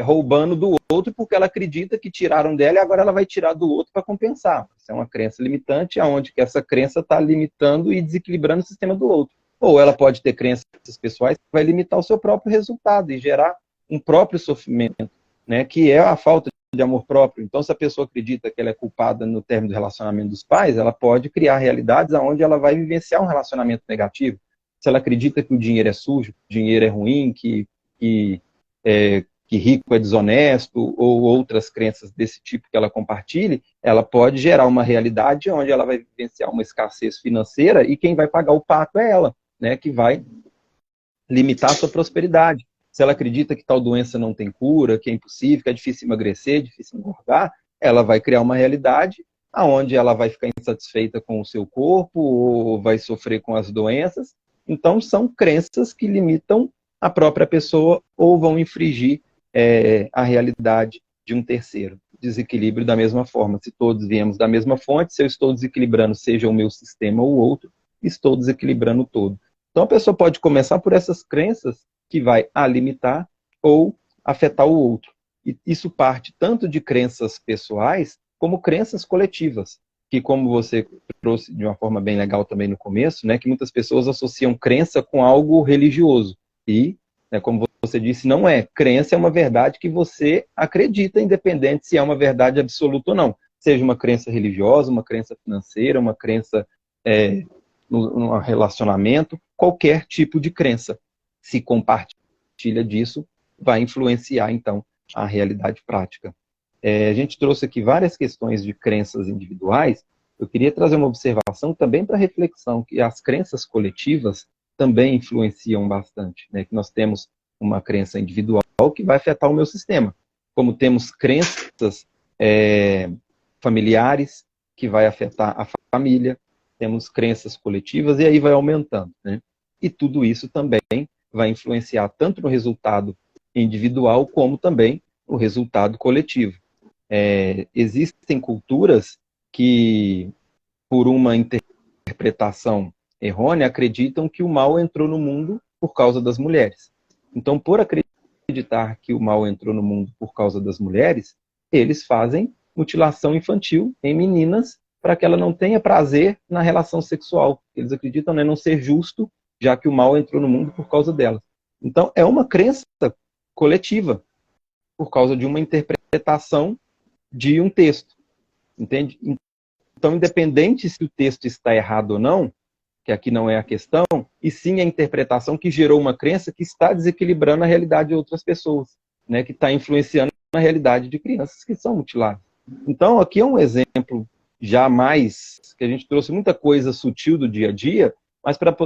roubando do outro porque ela acredita que tiraram dela e agora ela vai tirar do outro para compensar. Isso é uma crença limitante, aonde que essa crença está limitando e desequilibrando o sistema do outro. Ou ela pode ter crenças pessoais que vai limitar o seu próprio resultado e gerar um próprio sofrimento, né, que é a falta de amor próprio. Então, se a pessoa acredita que ela é culpada no término do relacionamento dos pais, ela pode criar realidades onde ela vai vivenciar um relacionamento negativo. Se ela acredita que o dinheiro é sujo, que o dinheiro é ruim, que rico é desonesto, ou outras crenças desse tipo que ela compartilhe, ela pode gerar uma realidade onde ela vai vivenciar uma escassez financeira e quem vai pagar o pato é ela, né, que vai limitar a sua prosperidade. Se ela acredita que tal doença não tem cura, que é impossível, que é difícil emagrecer, difícil engordar, ela vai criar uma realidade onde ela vai ficar insatisfeita com o seu corpo ou vai sofrer com as doenças. Então, são crenças que limitam a própria pessoa ou vão infringir a realidade de um terceiro. Desequilíbrio da mesma forma. Se todos viemos da mesma fonte, se eu estou desequilibrando, seja o meu sistema ou o outro, estou desequilibrando o todo. Então, a pessoa pode começar por essas crenças que vai a limitar ou afetar o outro. E isso parte tanto de crenças pessoais como crenças coletivas, que como você trouxe de uma forma bem legal também no começo, né, que muitas pessoas associam crença com algo religioso. E, né, como você disse, não é. Crença é uma verdade que você acredita, independente se é uma verdade absoluta ou não. Seja uma crença religiosa, uma crença financeira, uma crença num relacionamento, qualquer tipo de crença. Se compartilha disso, vai influenciar, então, a realidade prática. A gente trouxe aqui várias questões de crenças individuais. Eu queria trazer uma observação também para reflexão, que as crenças coletivas também influenciam bastante, né? Que nós temos uma crença individual que vai afetar o meu sistema, como temos crenças familiares que vai afetar a família, temos crenças coletivas e aí vai aumentando, né? E tudo isso também vai influenciar tanto no resultado individual como também no resultado coletivo. Existem culturas que, por uma interpretação errônea, acreditam que o mal entrou no mundo por causa das mulheres. Então, por acreditar que o mal entrou no mundo por causa das mulheres, eles fazem mutilação infantil em meninas para que ela não tenha prazer na relação sexual. Eles acreditam, né, não ser justo, já que o mal entrou no mundo por causa delas. Então, é uma crença coletiva, por causa de uma interpretação de um texto. Entende? Então, independente se o texto está errado ou não, que aqui não é a questão, e sim a interpretação que gerou uma crença que está desequilibrando a realidade de outras pessoas, né, que está influenciando a realidade de crianças que são mutiladas. Então, aqui é um exemplo já mais, que a gente trouxe muita coisa sutil do dia a dia, mas para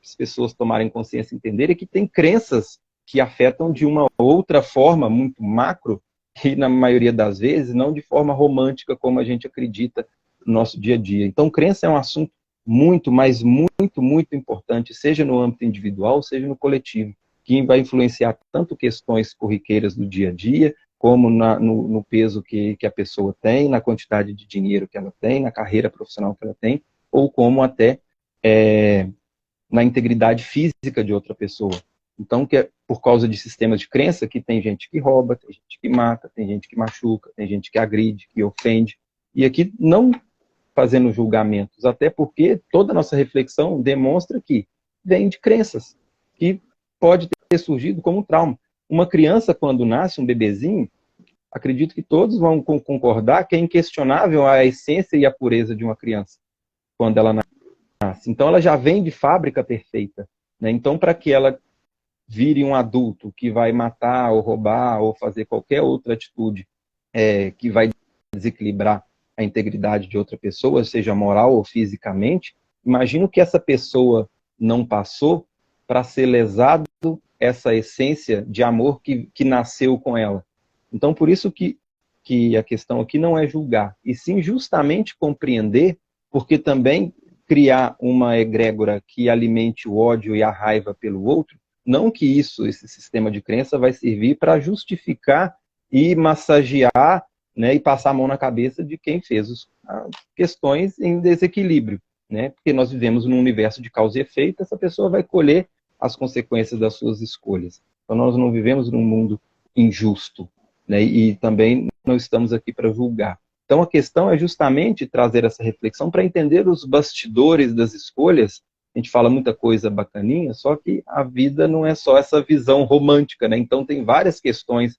as pessoas tomarem consciência e entenderem que tem crenças que afetam de uma outra forma, muito macro, e na maioria das vezes, não de forma romântica, como a gente acredita no nosso dia a dia. Então, crença é um assunto muito, mas muito, muito importante, seja no âmbito individual, seja no coletivo. que vai influenciar tanto questões corriqueiras do dia a dia, como no peso que a pessoa tem, na quantidade de dinheiro que ela tem, na carreira profissional que ela tem, ou como até na integridade física de outra pessoa. Então, que é por causa de sistemas de crença, que tem gente que rouba, tem gente que mata, tem gente que machuca, tem gente que agride, que ofende. E aqui não fazendo julgamentos, até porque toda a nossa reflexão demonstra que vem de crenças, que pode ter surgido como um trauma. Uma criança, quando nasce, um bebezinho, acredito que todos vão concordar que é inquestionável a essência e a pureza de uma criança, quando ela nasce. Então, ela já vem de fábrica perfeita, né? Então, para que ela vire um adulto que vai matar, ou roubar, ou fazer qualquer outra atitude que vai desequilibrar a integridade de outra pessoa, seja moral ou fisicamente, imagino que essa pessoa não passou para ser lesado essa essência de amor que nasceu com ela. Então, por isso que a questão aqui não é julgar, e sim justamente compreender, porque também criar uma egrégora que alimente o ódio e a raiva pelo outro, não que esse sistema de crença vai servir para justificar e massagear, né, e passar a mão na cabeça de quem fez as questões em desequilíbrio, né? Porque nós vivemos num universo de causa e efeito, essa pessoa vai colher as consequências das suas escolhas. Então nós não vivemos num mundo injusto, né? E também não estamos aqui para julgar. Então a questão é justamente trazer essa reflexão para entender os bastidores das escolhas. A gente fala muita coisa bacaninha, só que a vida não é só essa visão romântica, né? Então tem várias questões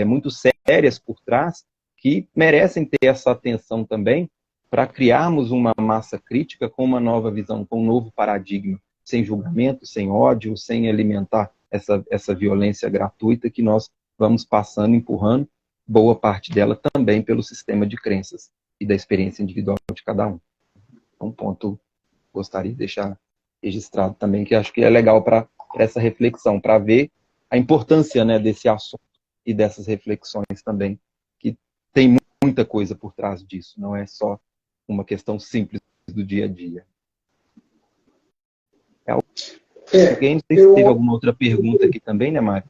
muito sérias por trás que merecem ter essa atenção também para criarmos uma massa crítica com uma nova visão, com um novo paradigma, sem julgamento, sem ódio, sem alimentar essa violência gratuita que nós vamos passando, empurrando, boa parte dela também pelo sistema de crenças e da experiência individual de cada um. Um ponto gostaria de deixar registrado também, que acho que é legal para essa reflexão, para ver a importância, né, desse assunto e dessas reflexões também, que tem muita coisa por trás disso, não é só uma questão simples do dia a dia. Alguém, não sei se teve alguma outra pergunta aqui também, né, Mário?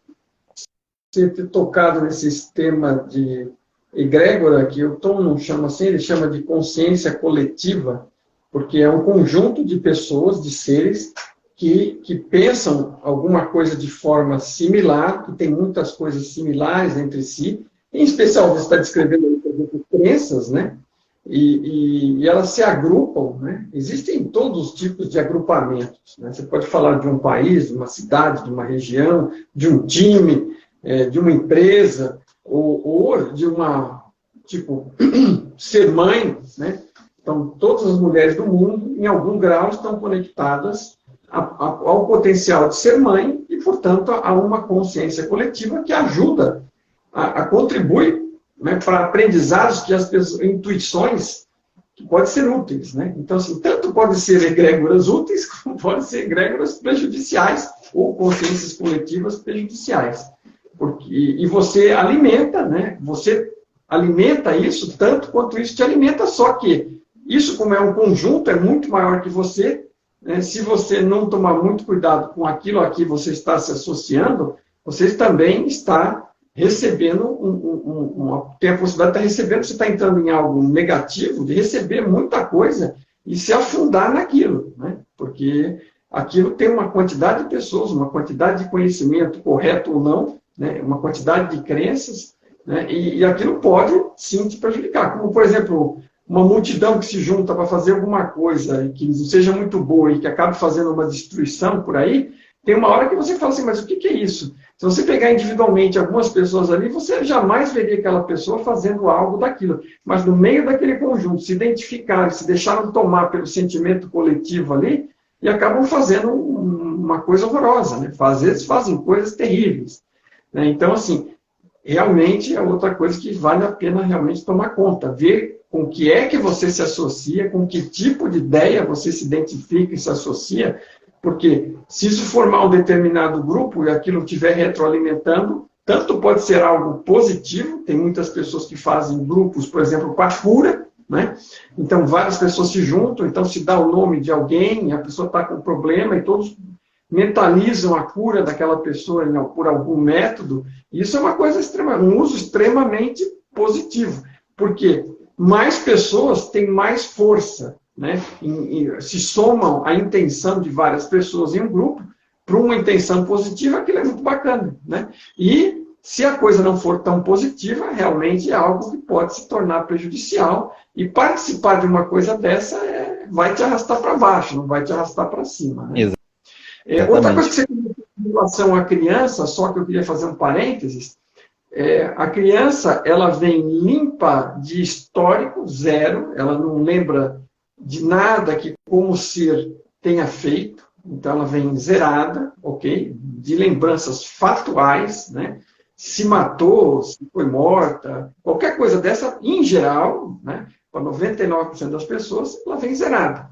Você ter tocado nesse tema de egrégora, que o Tom não chama assim, ele chama de consciência coletiva, porque é um conjunto de pessoas, de seres, que pensam alguma coisa de forma similar, que tem muitas coisas similares entre si, em especial você está descrevendo, por exemplo, crenças, né? E elas se agrupam, né? Existem todos os tipos de agrupamentos, né? Você pode falar de um país, de uma cidade, de uma região, de um time, de uma empresa, ou de uma, tipo, ser mãe, né? Então, todas as mulheres do mundo, em algum grau, estão conectadas ao potencial de ser mãe e, portanto, a uma consciência coletiva que ajuda, a contribuir, né, para aprendizados que as pessoas, intuições que podem ser úteis, né? Então, assim, tanto pode ser egrégoras úteis, como pode ser egrégoras prejudiciais ou consciências coletivas prejudiciais. E você alimenta, né? Você alimenta isso tanto quanto isso te alimenta, só que isso, como é um conjunto, é muito maior que você, né? Se você não tomar muito cuidado com aquilo a que você está se associando, você também está recebendo, tem a possibilidade de estar recebendo, você está entrando em algo negativo, de receber muita coisa e se afundar naquilo, né? Porque aquilo tem uma quantidade de pessoas, uma quantidade de conhecimento, correto ou não, né? Uma quantidade de crenças, né? E aquilo pode, sim, te prejudicar. Como, por exemplo, uma multidão que se junta para fazer alguma coisa que não seja muito boa e que acabe fazendo uma destruição por aí, tem uma hora que você fala assim, mas o que é isso? Se você pegar individualmente algumas pessoas ali, você jamais veria aquela pessoa fazendo algo daquilo. Mas no meio daquele conjunto, se identificaram, se deixaram tomar pelo sentimento coletivo ali, e acabam fazendo uma coisa horrorosa, né? Às vezes fazem coisas terríveis, né? Então, assim, realmente é outra coisa que vale a pena realmente tomar conta, ver com que é que você se associa, com que tipo de ideia você se identifica e se associa, porque se isso formar um determinado grupo e aquilo estiver retroalimentando, tanto pode ser algo positivo, tem muitas pessoas que fazem grupos, por exemplo, para cura, né? Então várias pessoas se juntam, então se dá o nome de alguém, a pessoa está com problema e todos, mentalizam a cura daquela pessoa por algum método. Isso é uma coisa um uso extremamente positivo, porque mais pessoas têm mais força, né? Se somam a intenção de várias pessoas em um grupo para uma intenção positiva, aquilo é muito bacana, né? E se a coisa não for tão positiva, realmente é algo que pode se tornar prejudicial, e participar de uma coisa dessa vai te arrastar para baixo, não vai te arrastar para cima, né? Outra coisa que você tem em relação à criança, só que eu queria fazer um parênteses, a criança, ela vem limpa de histórico, zero, ela não lembra de nada que como ser tenha feito, então ela vem zerada, ok? De lembranças fatuais, né? Se matou, se foi morta, qualquer coisa dessa, em geral, né? Para 99% das pessoas, ela vem zerada.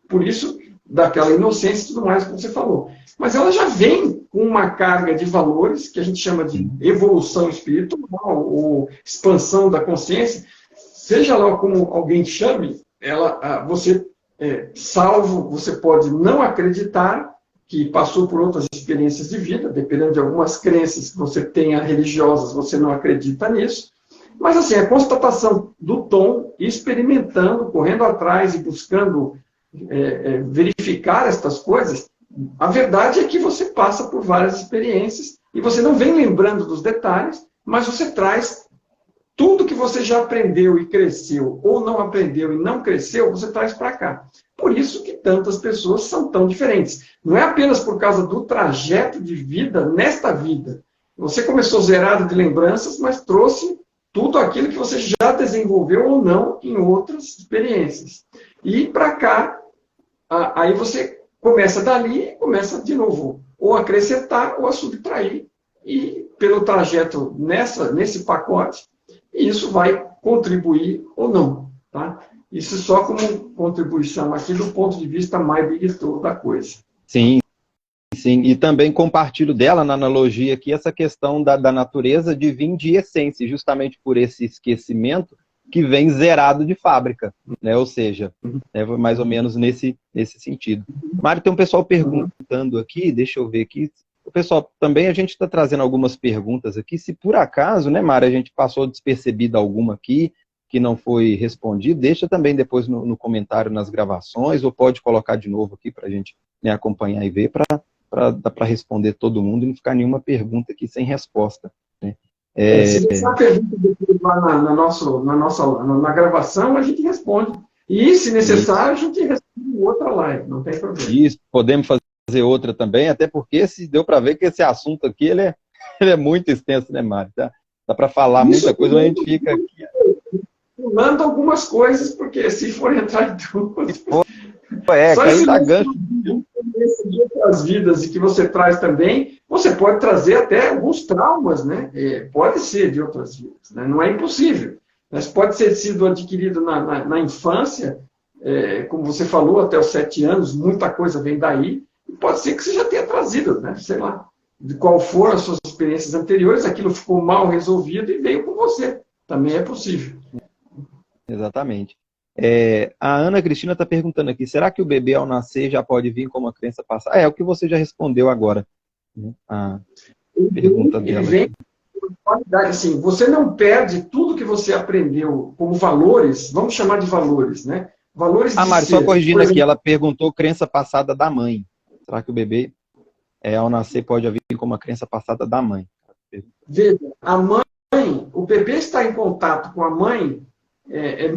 Por isso, daquela inocência e tudo mais que você falou. Mas ela já vem com uma carga de valores, que a gente chama de evolução espiritual, ou expansão da consciência, seja lá como alguém chame, você salvo, você pode não acreditar que passou por outras experiências de vida, dependendo de algumas crenças que você tenha religiosas, você não acredita nisso. Mas, assim, a constatação do tom, experimentando, correndo atrás e buscando verificar estas coisas, a verdade é que você passa por várias experiências e você não vem lembrando dos detalhes, mas você traz tudo que você já aprendeu e cresceu, ou não aprendeu e não cresceu, você traz para cá. Por isso que tantas pessoas são tão diferentes. Não é apenas por causa do trajeto de vida nesta vida. Você começou zerado de lembranças, mas trouxe tudo aquilo que você já desenvolveu ou não em outras experiências. E para cá, aí você começa dali e começa de novo, ou a acrescentar ou a subtrair. E pelo trajeto nesse pacote, isso vai contribuir ou não. Tá? Isso só como contribuição aqui do ponto de vista mais big da coisa.
Sim, sim. E também compartilho dela, na analogia aqui, essa questão da natureza de vir de essência, justamente por esse esquecimento que vem zerado de fábrica, né? Ou seja, mais ou menos nesse sentido. Mário, tem um pessoal perguntando aqui, deixa eu ver aqui. O pessoal, também a gente está trazendo algumas perguntas aqui, se por acaso, né, Mário, a gente passou despercebida alguma aqui, que não foi respondido, deixa também depois no comentário nas gravações, ou pode colocar de novo aqui para a gente, né, acompanhar e ver, para responder todo mundo e não ficar nenhuma pergunta aqui sem resposta, né?
Se deixar a pergunta depois lá na gravação, a gente responde. E, se necessário, a gente responde outra live, não tem problema.
Isso, podemos fazer outra também, até porque se deu para ver que esse assunto aqui ele é muito extenso, né, Mário? Dá para falar muita coisa, mas a gente fica aqui.
Pulando algumas coisas, porque se for entrar em tudo...
caiu da gancho.
De outras vidas e que você traz também, você pode trazer até alguns traumas, né? Pode ser de outras vidas, né? Não é impossível. Mas pode ter sido adquirido na infância, como você falou, até os 7 anos, muita coisa vem daí, e pode ser que você já tenha trazido, né? Sei lá, de qual foram as suas experiências anteriores, aquilo ficou mal resolvido e veio com você. Também é possível.
Exatamente. A Ana Cristina está perguntando aqui, será que o bebê ao nascer já pode vir com uma crença passada? É o que você já respondeu agora. A pergunta dela.
Ele vem com qualidade, assim, você não perde tudo que você aprendeu como valores, vamos chamar de valores, né? Valores de
Mário,
ser.
só corrigindo aqui, ela perguntou crença passada da mãe. Será que o bebê ao nascer pode vir com uma crença passada da mãe?
Veja, a mãe, o bebê está em contato com a mãe,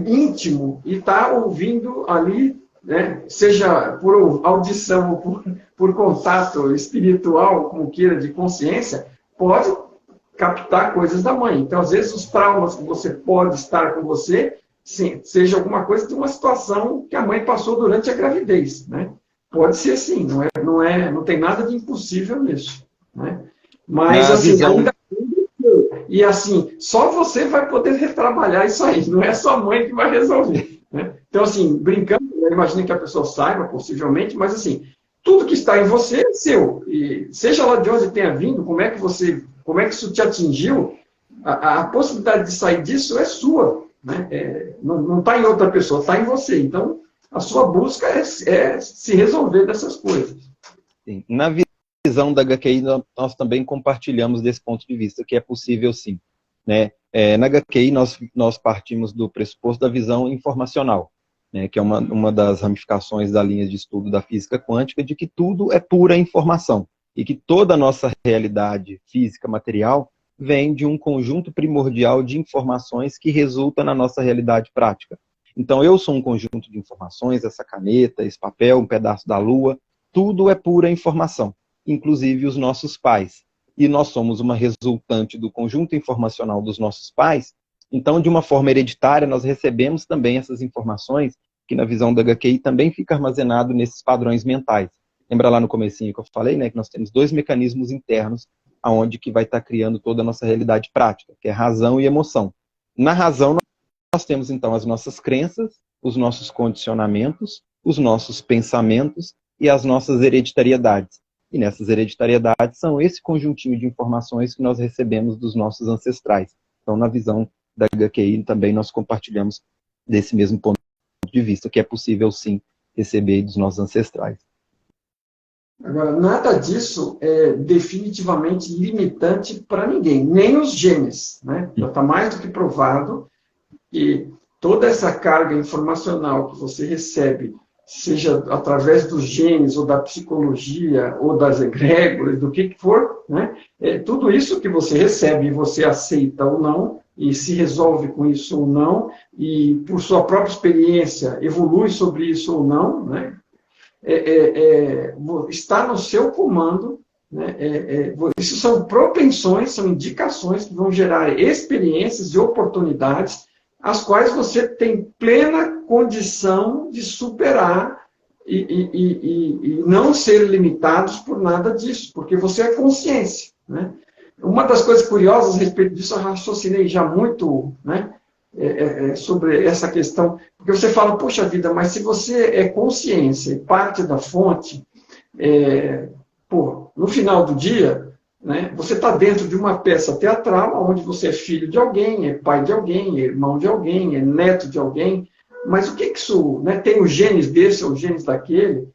íntimo, e está ouvindo ali, né, seja por audição ou por contato espiritual, como queira, de consciência, pode captar coisas da mãe. Então, às vezes, os traumas que você pode estar com você, sim, seja alguma coisa de uma situação que a mãe passou durante a gravidez, né? Pode ser sim, não tem nada de impossível nisso, né? Mas, assim, ainda... E assim, só você vai poder retrabalhar isso aí, não é sua mãe que vai resolver, né? Então, assim, brincando, eu imagino que a pessoa saiba, possivelmente, mas assim, tudo que está em você é seu. E seja lá de onde tenha vindo, como é que isso te atingiu, a possibilidade de sair disso é sua, né? Não está em outra pessoa, está em você. Então, a sua busca é se resolver dessas coisas.
Sim. Na visão da HQI, nós também compartilhamos desse ponto de vista, que é possível sim, né? Na HQI, nós partimos do pressuposto da visão informacional, né, que é uma das ramificações da linha de estudo da física quântica, de que tudo é pura informação, e que toda a nossa realidade física material vem de um conjunto primordial de informações que resulta na nossa realidade prática. Então, eu sou um conjunto de informações, essa caneta, esse papel, um pedaço da lua, tudo é pura informação, inclusive os nossos pais. E nós somos uma resultante do conjunto informacional dos nossos pais. Então, de uma forma hereditária, nós recebemos também essas informações, que na visão da HQI também fica armazenado nesses padrões mentais. Lembra lá no comecinho que eu falei, né, que nós temos dois mecanismos internos, aonde que vai estar criando toda a nossa realidade prática, que é razão e emoção. Na razão, nós temos, então, as nossas crenças, os nossos condicionamentos, os nossos pensamentos e as nossas hereditariedades. E nessas hereditariedades são esse conjuntinho de informações que nós recebemos dos nossos ancestrais. Então, na visão da HQI, também nós compartilhamos desse mesmo ponto de vista, que é possível, sim, receber dos nossos ancestrais.
Agora, nada disso é definitivamente limitante para ninguém, nem os genes, né? Já está mais do que provado que toda essa carga informacional que você recebe, seja através dos genes, ou da psicologia, ou das egrégoras, do que for, né? Tudo isso que você recebe, você aceita ou não, e se resolve com isso ou não, e por sua própria experiência evolui sobre isso ou não, né? Está no seu comando, né? Isso são propensões, são indicações que vão gerar experiências e oportunidades as quais você tem plena condição de superar e não ser limitados por nada disso, porque você é consciência, né? Uma das coisas curiosas a respeito disso, eu raciocinei já muito, né, sobre essa questão, porque você fala, poxa vida, mas se você é consciência e parte da fonte, no final do dia, né, você está dentro de uma peça teatral, onde você é filho de alguém, é pai de alguém, é irmão de alguém, é neto de alguém, mas o que isso, né, tem os genes desse ou os genes daquele,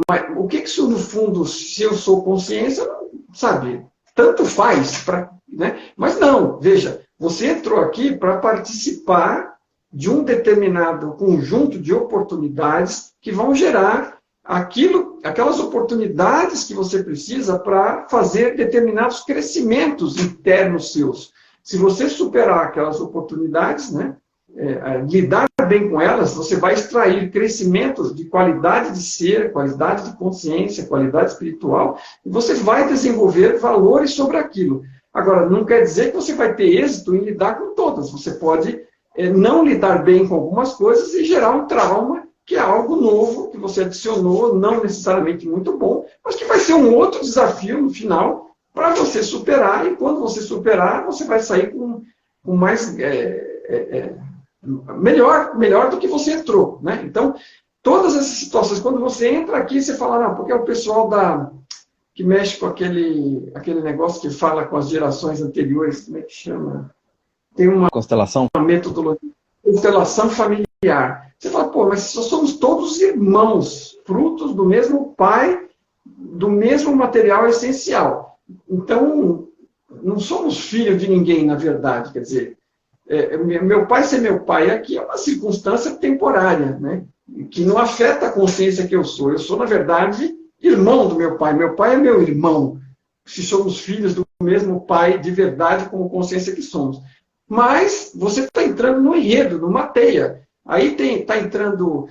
mas o que isso, no fundo, se eu sou consciência, sabe, tanto faz, né? Mas não, veja, você entrou aqui para participar de um determinado conjunto de oportunidades que vão gerar aquelas oportunidades que você precisa para fazer determinados crescimentos internos seus. Se você superar aquelas oportunidades, né, lidar bem com elas, você vai extrair crescimentos de qualidade de ser, qualidade de consciência, qualidade espiritual, e você vai desenvolver valores sobre aquilo. Agora, não quer dizer que você vai ter êxito em lidar com todas. Você pode não lidar bem com algumas coisas e gerar um trauma, que é algo novo, que você adicionou, não necessariamente muito bom, mas que vai ser um outro desafio no final para você superar, e quando você superar, você vai sair com mais... melhor do que você entrou, né? Então, todas essas situações, quando você entra aqui, você fala, não, porque é o pessoal que mexe com aquele negócio que fala com as gerações anteriores, como é que chama? Tem uma metodologia, constelação familiar. Você fala, pô, mas nós somos todos irmãos, frutos do mesmo pai, do mesmo material essencial. Então, não somos filhos de ninguém, na verdade, quer dizer, meu pai ser meu pai aqui é uma circunstância temporária, né? Que não afeta a consciência que eu sou. Eu sou, na verdade, irmão do meu pai. Meu pai é meu irmão. Se somos filhos do mesmo pai de verdade, com consciência que somos. Mas você está entrando no enredo, numa teia. Aí está entrando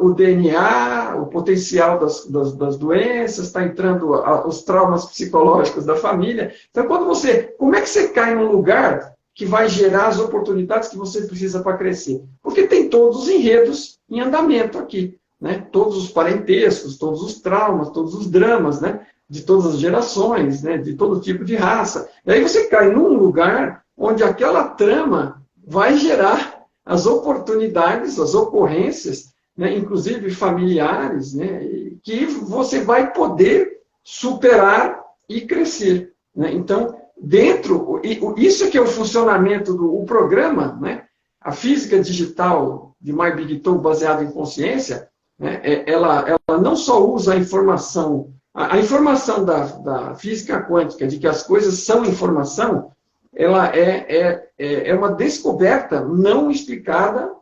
o DNA, o potencial das doenças, está entrando os traumas psicológicos da família. Então, como é que você cai num lugar que vai gerar as oportunidades que você precisa para crescer? Porque tem todos os enredos em andamento aqui, né? Todos os parentescos, todos os traumas, todos os dramas, né? De todas as gerações, né? De todo tipo de raça. E aí você cai num lugar onde aquela trama vai gerar as oportunidades, as ocorrências, né? Inclusive familiares, né? Que você vai poder superar e crescer, né? Então, isso que é o funcionamento do programa, né? A física digital de My Big Tool baseada em consciência, né? Ela não só usa a informação A informação da física quântica, de que as coisas são informação, ela é uma descoberta não explicada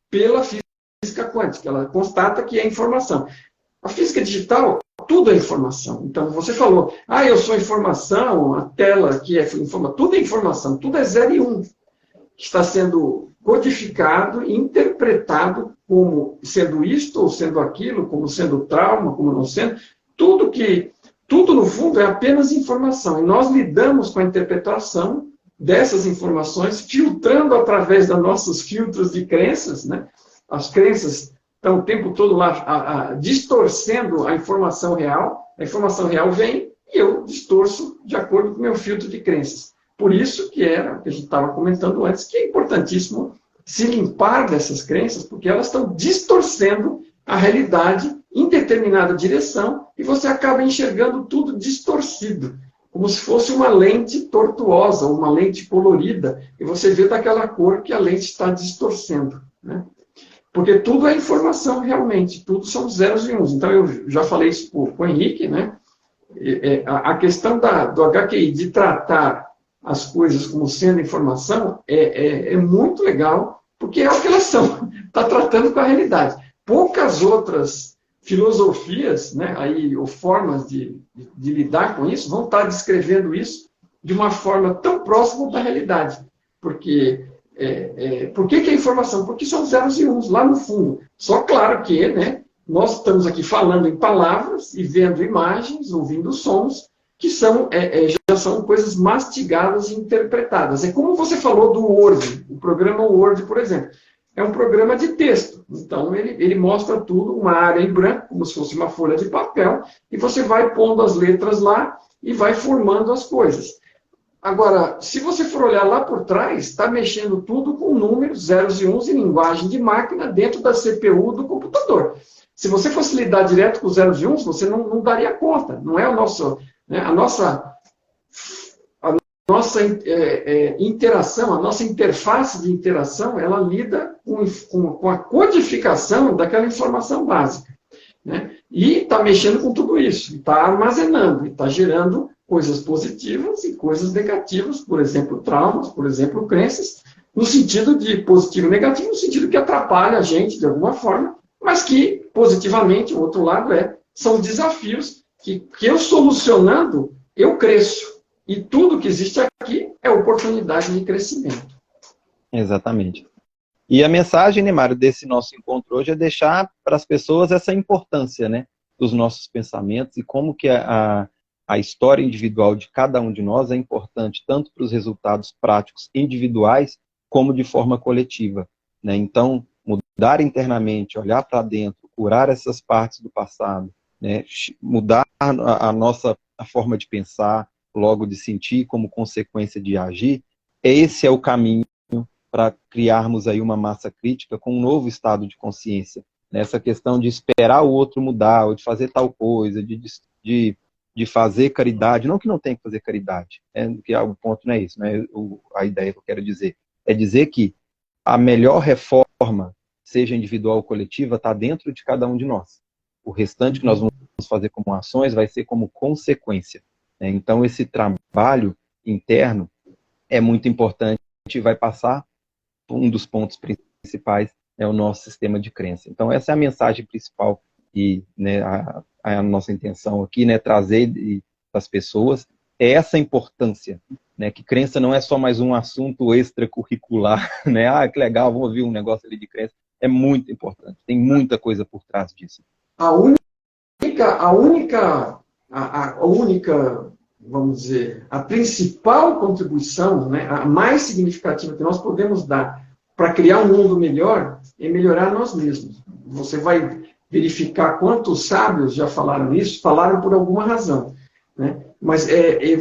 pela física quântica. Ela constata que é informação. A física digital, tudo é informação. Então, você falou, eu sou informação, a tela que é informação, tudo é informação, tudo é 0 e 1. Está sendo codificado, interpretado como sendo isto ou sendo aquilo, como sendo trauma, como não sendo. Tudo no fundo é apenas informação. E nós lidamos com a interpretação dessas informações, filtrando através dos nossos filtros de crenças, né? As crenças estão o tempo todo lá distorcendo a informação real. A informação real vem e eu distorço de acordo com o meu filtro de crenças. Por isso que era o que a gente estava comentando antes, que é importantíssimo se limpar dessas crenças, porque elas estão distorcendo a realidade em determinada direção e você acaba enxergando tudo distorcido, como se fosse uma lente tortuosa, uma lente colorida, e você vê daquela cor que a lente está distorcendo, né? Porque tudo é informação realmente, tudo são zeros e uns. Então eu já falei isso com o Henrique, né? A questão do HQI de tratar as coisas como sendo informação é muito legal, porque é o que elas são, está tratando com a realidade. Poucas outras filosofias, né, ou formas de lidar com isso, vão estar descrevendo isso de uma forma tão próxima da realidade. Porque, por que é informação? Porque são zeros e uns lá no fundo. Só claro que, né, nós estamos aqui falando em palavras e vendo imagens, ouvindo sons, que já são coisas mastigadas e interpretadas. É como você falou do Word, o programa Word, por exemplo. É um programa de texto. Então, ele mostra tudo, uma área em branco, como se fosse uma folha de papel, e você vai pondo as letras lá e vai formando as coisas. Agora, se você for olhar lá por trás, está mexendo tudo com números, zeros e uns, em linguagem de máquina, dentro da CPU do computador. Se você fosse lidar direto com os zeros e uns, você não daria conta. Não é o nosso... Né, a nossa interação, a nossa interface de interação, ela lida com a codificação daquela informação básica, né? E está mexendo com tudo isso, está armazenando, está gerando coisas positivas e coisas negativas, por exemplo, traumas, por exemplo, crenças, no sentido de positivo e negativo, no sentido que atrapalha a gente de alguma forma, mas que, positivamente, o outro lado são desafios que eu solucionando, eu cresço. E tudo que existe aqui é oportunidade de crescimento.
Exatamente. E a mensagem, né, Mário, desse nosso encontro hoje é deixar para as pessoas essa importância, né, dos nossos pensamentos e como que a história individual de cada um de nós é importante tanto para os resultados práticos individuais como de forma coletiva, né? Então, mudar internamente, olhar para dentro, curar essas partes do passado, né, mudar a forma de pensar, logo de sentir como consequência de agir, esse é o caminho para criarmos aí uma massa crítica com um novo estado de consciência. Nessa questão de esperar o outro mudar, ou de fazer tal coisa, de fazer caridade, não que não tenha que fazer caridade, que o ponto não é isso, né? A ideia que eu quero dizer é dizer que a melhor reforma, seja individual ou coletiva, está dentro de cada um de nós. O restante que nós vamos fazer como ações vai ser como consequência. Então, esse trabalho interno é muito importante e vai passar, um dos pontos principais é o nosso sistema de crença. Então, essa é a mensagem principal e, né, a nossa intenção aqui, né, trazer para as pessoas é essa importância, né, que crença não é só mais um assunto extracurricular, né, que legal, vou ouvir um negócio ali de crença. É muito importante, tem muita coisa por trás disso.
A única, vamos dizer, a principal contribuição, né, a mais significativa que nós podemos dar para criar um mundo melhor é melhorar nós mesmos. Você vai verificar quantos sábios já falaram isso, falaram por alguma razão, né? Mas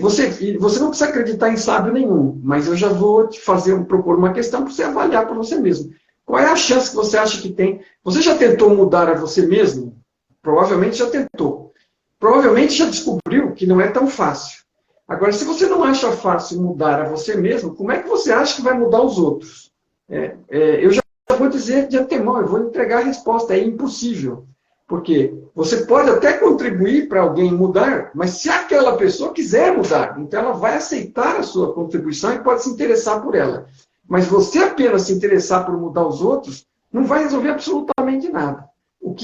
você não precisa acreditar em sábio nenhum, mas eu já vou te propor uma questão para você avaliar para você mesmo. Qual é a chance que você acha que tem? Você já tentou mudar a você mesmo? Provavelmente já tentou. Provavelmente já descobriu que não é tão fácil. Agora, se você não acha fácil mudar a você mesmo, como é que você acha que vai mudar os outros? Eu já vou dizer de antemão, eu vou entregar a resposta, é impossível. Porque você pode até contribuir para alguém mudar, mas se aquela pessoa quiser mudar, então ela vai aceitar a sua contribuição e pode se interessar por ela. Mas você apenas se interessar por mudar os outros, não vai resolver absolutamente nada. O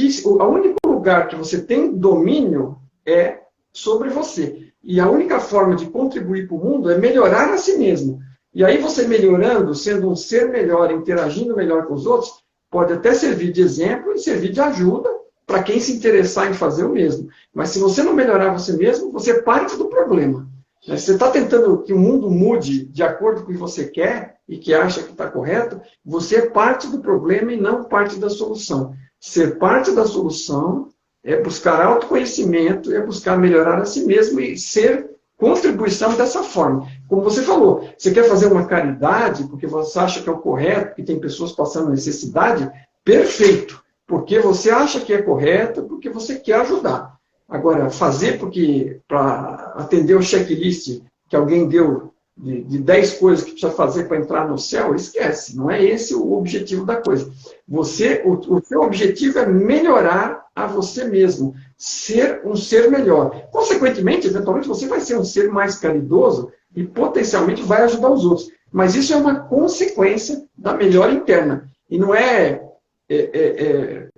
único lugar que você tem domínio é sobre você. E a única forma de contribuir para o mundo é melhorar a si mesmo. E aí você melhorando, sendo um ser melhor, interagindo melhor com os outros, pode até servir de exemplo e servir de ajuda para quem se interessar em fazer o mesmo. Mas se você não melhorar você mesmo, você parte do problema. Se você está tentando que o mundo mude de acordo com o que você quer e que acha que está correto, você é parte do problema e não parte da solução. Ser parte da solução é buscar autoconhecimento, é buscar melhorar a si mesmo e ser contribuição dessa forma. Como você falou, você quer fazer uma caridade porque você acha que é o correto, que tem pessoas passando necessidade, perfeito. Porque você acha que é correto, porque você quer ajudar. Agora, fazer porque para atender o checklist que alguém deu de 10 coisas que precisa fazer para entrar no céu, esquece. Não é esse o objetivo da coisa. O seu objetivo é melhorar a você mesmo, ser um ser melhor. Consequentemente, eventualmente, você vai ser um ser mais caridoso e potencialmente vai ajudar os outros. Mas isso é uma consequência da melhora interna. E não é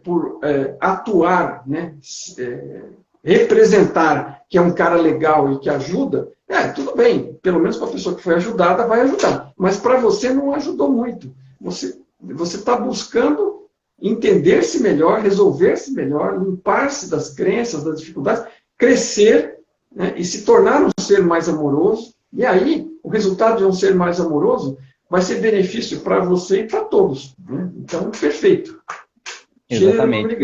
por atuar, né, representar que é um cara legal e que ajuda, tudo bem, pelo menos para a pessoa que foi ajudada, vai ajudar. Mas para você não ajudou muito. Você está buscando entender-se melhor, resolver-se melhor, limpar-se das crenças, das dificuldades, crescer, né, e se tornar um ser mais amoroso. E aí, o resultado de um ser mais amoroso vai ser benefício para você e para todos. Né? Então, perfeito.
Exatamente.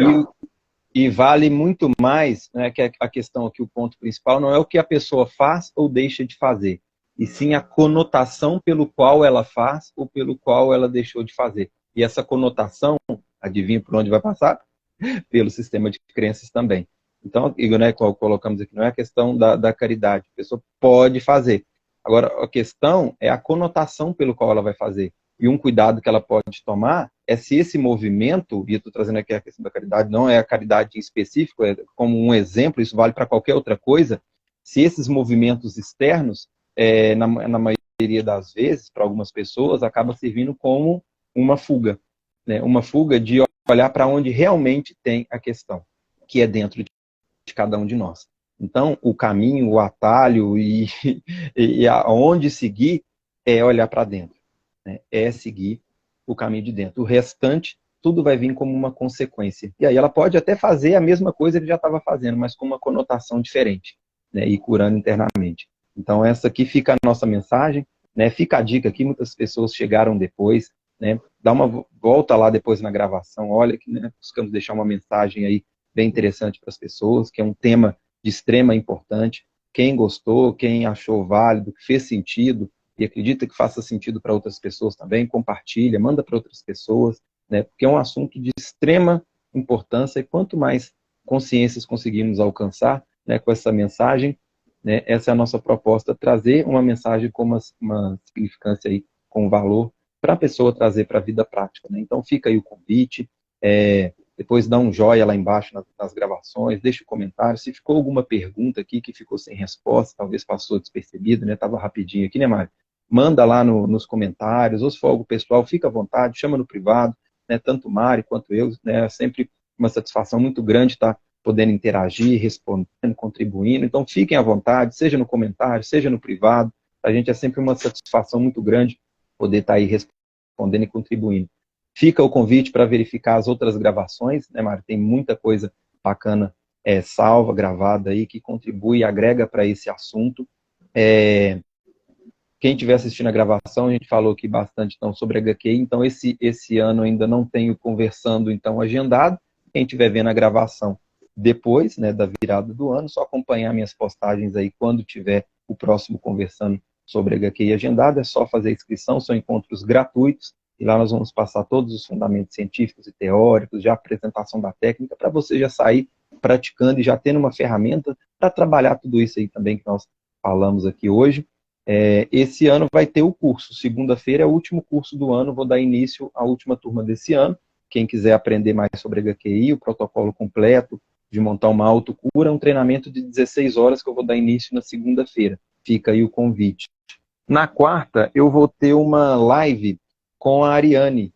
E vale muito mais, né, que a questão aqui, o ponto principal, não é o que a pessoa faz ou deixa de fazer, e sim a conotação pelo qual ela faz ou pelo qual ela deixou de fazer. E essa conotação, adivinha por onde vai passar? Pelo sistema de crenças também. Então, né, qual colocamos aqui, não é a questão da caridade. A pessoa pode fazer. Agora, a questão é a conotação pelo qual ela vai fazer. E um cuidado que ela pode tomar é se esse movimento, e eu estou trazendo aqui a questão da caridade, não é a caridade em específico, é como um exemplo, isso vale para qualquer outra coisa, se esses movimentos externos, na maioria das vezes, para algumas pessoas, acaba servindo como uma fuga. Né? Uma fuga de olhar para onde realmente tem a questão, que é dentro de cada um de nós. Então, o caminho, o atalho e aonde seguir é olhar para dentro. Né? É seguir o caminho de dentro. O restante, tudo vai vir como uma consequência. E aí ela pode até fazer a mesma coisa que já estava fazendo, mas com uma conotação diferente, né? E curando internamente. Então essa aqui fica a nossa mensagem, né? Fica a dica aqui, muitas pessoas chegaram depois, né? Dá uma volta lá depois na gravação, olha que, né, buscamos deixar uma mensagem aí bem interessante para as pessoas, que é um tema de extrema importância. Quem gostou, quem achou válido, que fez sentido, e acredita que faça sentido para outras pessoas também, compartilha, manda para outras pessoas, né? Porque é um assunto de extrema importância e quanto mais consciências conseguimos alcançar, né, com essa mensagem, né, essa é a nossa proposta, trazer uma mensagem com uma significância aí, com valor, para a pessoa trazer para a vida prática. Né? Então fica aí o convite, depois dá um joinha lá embaixo nas gravações, deixa um comentário, se ficou alguma pergunta aqui que ficou sem resposta, talvez passou despercebido, né? Estava rapidinho aqui, né, Mário? Manda lá nos comentários, ou se for algo pessoal, fica à vontade, chama no privado, né? Tanto o Mário quanto eu, né? É sempre uma satisfação muito grande estar podendo interagir, respondendo, contribuindo. Então fiquem à vontade, seja no comentário, seja no privado. A gente é sempre uma satisfação muito grande poder estar aí respondendo e contribuindo. Fica o convite para verificar as outras gravações, né, Mário? Tem muita coisa bacana salva, gravada aí, que contribui e agrega para esse assunto. Quem estiver assistindo a gravação, a gente falou aqui bastante então, sobre HQ, então esse ano ainda não tenho conversando então agendado. Quem estiver vendo a gravação depois, né, da virada do ano, só acompanhar minhas postagens aí quando tiver o próximo conversando sobre HQ agendado, é só fazer a inscrição, são encontros gratuitos, e lá nós vamos passar todos os fundamentos científicos e teóricos, já a apresentação da técnica, para você já sair praticando e já tendo uma ferramenta para trabalhar tudo isso aí também que nós falamos aqui hoje. Esse ano vai ter o curso, segunda-feira é o último curso do ano, vou dar início à última turma desse ano, Quem quiser aprender mais sobre HQI, o protocolo completo de montar uma autocura, é um treinamento de 16 horas que eu vou dar início na segunda-feira. Fica aí o convite. Na quarta, eu vou ter uma live com a Ariane.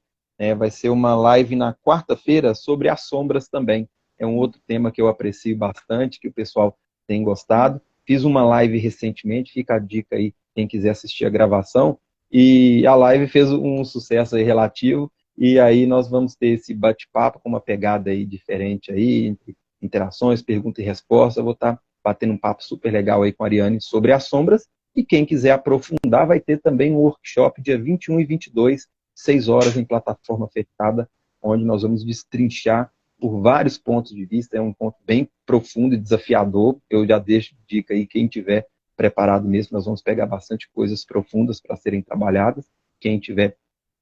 Vai ser uma live na quarta-feira sobre as sombras também. É um outro tema que eu aprecio bastante, que o pessoal tem gostado. Fiz uma live recentemente, fica a dica aí, quem quiser assistir a gravação. E a live fez um sucesso aí relativo, e aí nós vamos ter esse bate-papo com uma pegada aí diferente aí, entre interações, pergunta e resposta. Eu vou estar batendo um papo super legal aí com a Ariane sobre as sombras, e quem quiser aprofundar vai ter também um workshop dia 21 e 22, 6 horas em plataforma fechada, onde nós vamos destrinchar por vários pontos de vista. É um ponto bem profundo e desafiador. Eu já deixo dica aí, quem tiver preparado mesmo, nós vamos pegar bastante coisas profundas para serem trabalhadas. Quem tiver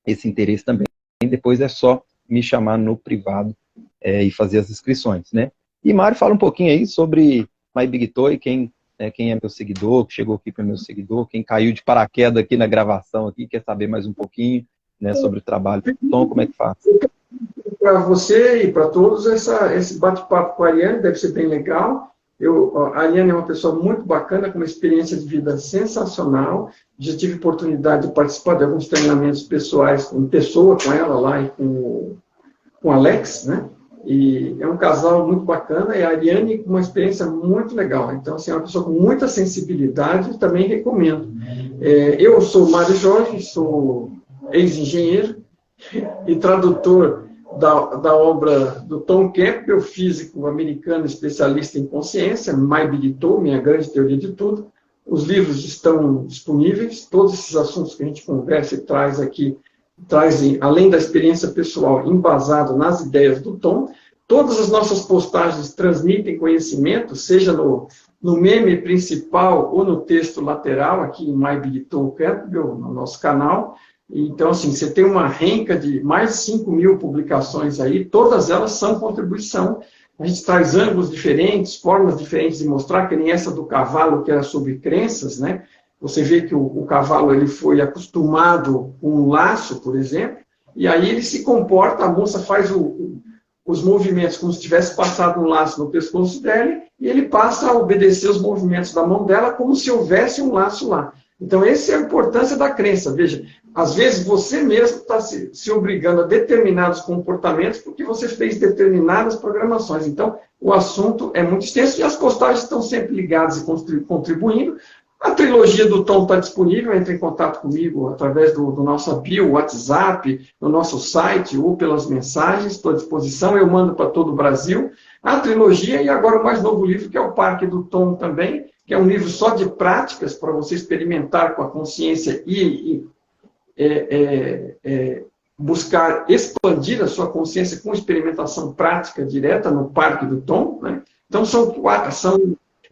esse interesse também, depois é só me chamar no privado e fazer as inscrições, né? E Mário, fala um pouquinho aí sobre My Big Toy, quem é meu seguidor, que chegou aqui para meu seguidor, quem caiu de paraquedas aqui na gravação, aqui, quer saber mais um pouquinho, né, sobre o trabalho do Tom, como é que faz?
Para você e para todos, esse bate-papo com a Ariane deve ser bem legal. A Ariane é uma pessoa muito bacana, com uma experiência de vida sensacional. Já tive oportunidade de participar de alguns treinamentos pessoais, em pessoa com ela lá e com o Alex, né? E é um casal muito bacana, e a Ariane com uma experiência muito legal. Então, assim, é uma pessoa com muita sensibilidade, e também recomendo. Eu sou Mário Jorge, sou ex-engenheiro e tradutor da obra do Tom Campbell, físico americano especialista em consciência, My Big Toy, Minha Grande Teoria de Tudo. Os livros estão disponíveis, todos esses assuntos que a gente conversa e traz aqui, trazem, além da experiência pessoal, embasado nas ideias do Tom. Todas as nossas postagens transmitem conhecimento, seja no meme principal ou no texto lateral, aqui em My Big Toy Campbell, no nosso canal. Então, assim, você tem uma renca de mais de 5.000 publicações aí, todas elas são contribuição. A gente traz ângulos diferentes, formas diferentes de mostrar, que nem essa do cavalo, que era sobre crenças, né? Você vê que o cavalo ele foi acostumado com um laço, por exemplo, e aí ele se comporta, a moça faz os movimentos como se tivesse passado um laço no pescoço dela, e ele passa a obedecer os movimentos da mão dela como se houvesse um laço lá. Então, essa é a importância da crença. Veja, às vezes você mesmo está se obrigando a determinados comportamentos porque você fez determinadas programações. Então, o assunto é muito extenso e as postagens estão sempre ligadas e contribuindo. A trilogia do Tom está disponível, entre em contato comigo através do nosso bio, WhatsApp, no nosso site ou pelas mensagens, estou à disposição, eu mando para todo o Brasil. A trilogia e agora o mais novo livro, que é o Parque do Tom também, que é um livro só de práticas para você experimentar com a consciência e buscar expandir a sua consciência com experimentação prática direta no Parque do Tom, né? Então,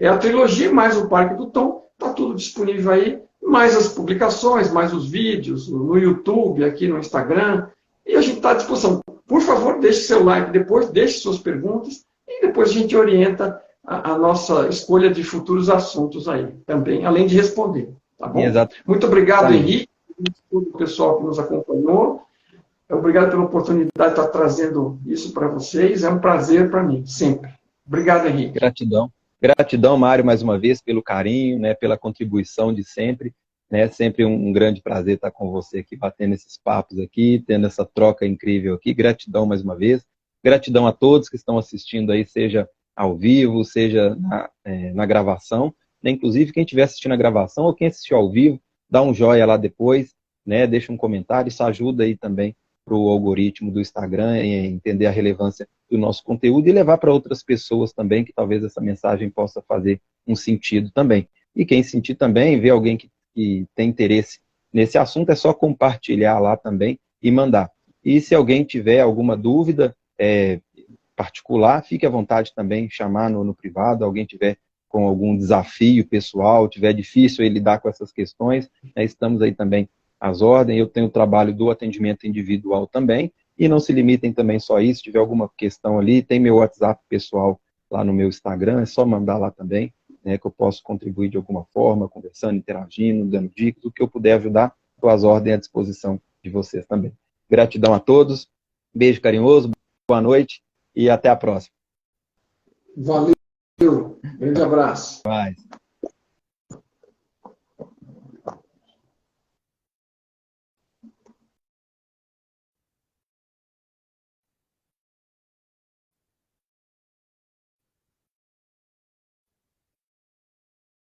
é a trilogia mais o Parque do Tom, está tudo disponível aí, mais as publicações, mais os vídeos, no YouTube, aqui no Instagram, e a gente está à disposição. Por favor, deixe seu like depois, deixe suas perguntas, e depois a gente orienta a nossa escolha de futuros assuntos aí também, além de responder, tá bom?
Exato.
Muito obrigado, Henrique, todo o pessoal que nos acompanhou. Obrigado pela oportunidade de estar trazendo isso para vocês. É um prazer para mim, sempre. Obrigado, Henrique.
Gratidão. Gratidão, Mário, mais uma vez, pelo carinho, né, pela contribuição de sempre. Né, sempre um grande prazer estar com você aqui, batendo esses papos aqui, tendo essa troca incrível aqui. Gratidão mais uma vez. Gratidão a todos que estão assistindo aí, seja ao vivo, seja na gravação. Né, inclusive, quem estiver assistindo a gravação ou quem assistiu ao vivo, dá um joinha lá depois, né, deixa um comentário, isso ajuda aí também para o algoritmo do Instagram e entender a relevância do nosso conteúdo e levar para outras pessoas também, que talvez essa mensagem possa fazer um sentido também. E quem sentir também, ver alguém que tem interesse nesse assunto, é só compartilhar lá também e mandar. E se alguém tiver alguma dúvida particular, fique à vontade também, chamar no privado, alguém tiver com algum desafio pessoal, tiver difícil lidar com essas questões, né, estamos aí também às ordens. Eu tenho o trabalho do atendimento individual também, e não se limitem também só a isso, se tiver alguma questão ali, tem meu WhatsApp pessoal lá no meu Instagram, é só mandar lá também, né, que eu posso contribuir de alguma forma, conversando, interagindo, dando dicas, o que eu puder ajudar, estou às ordens à disposição de vocês também. Gratidão a todos, Beijo carinhoso, boa noite e até a próxima.
Valeu, grande abraço.
Mais.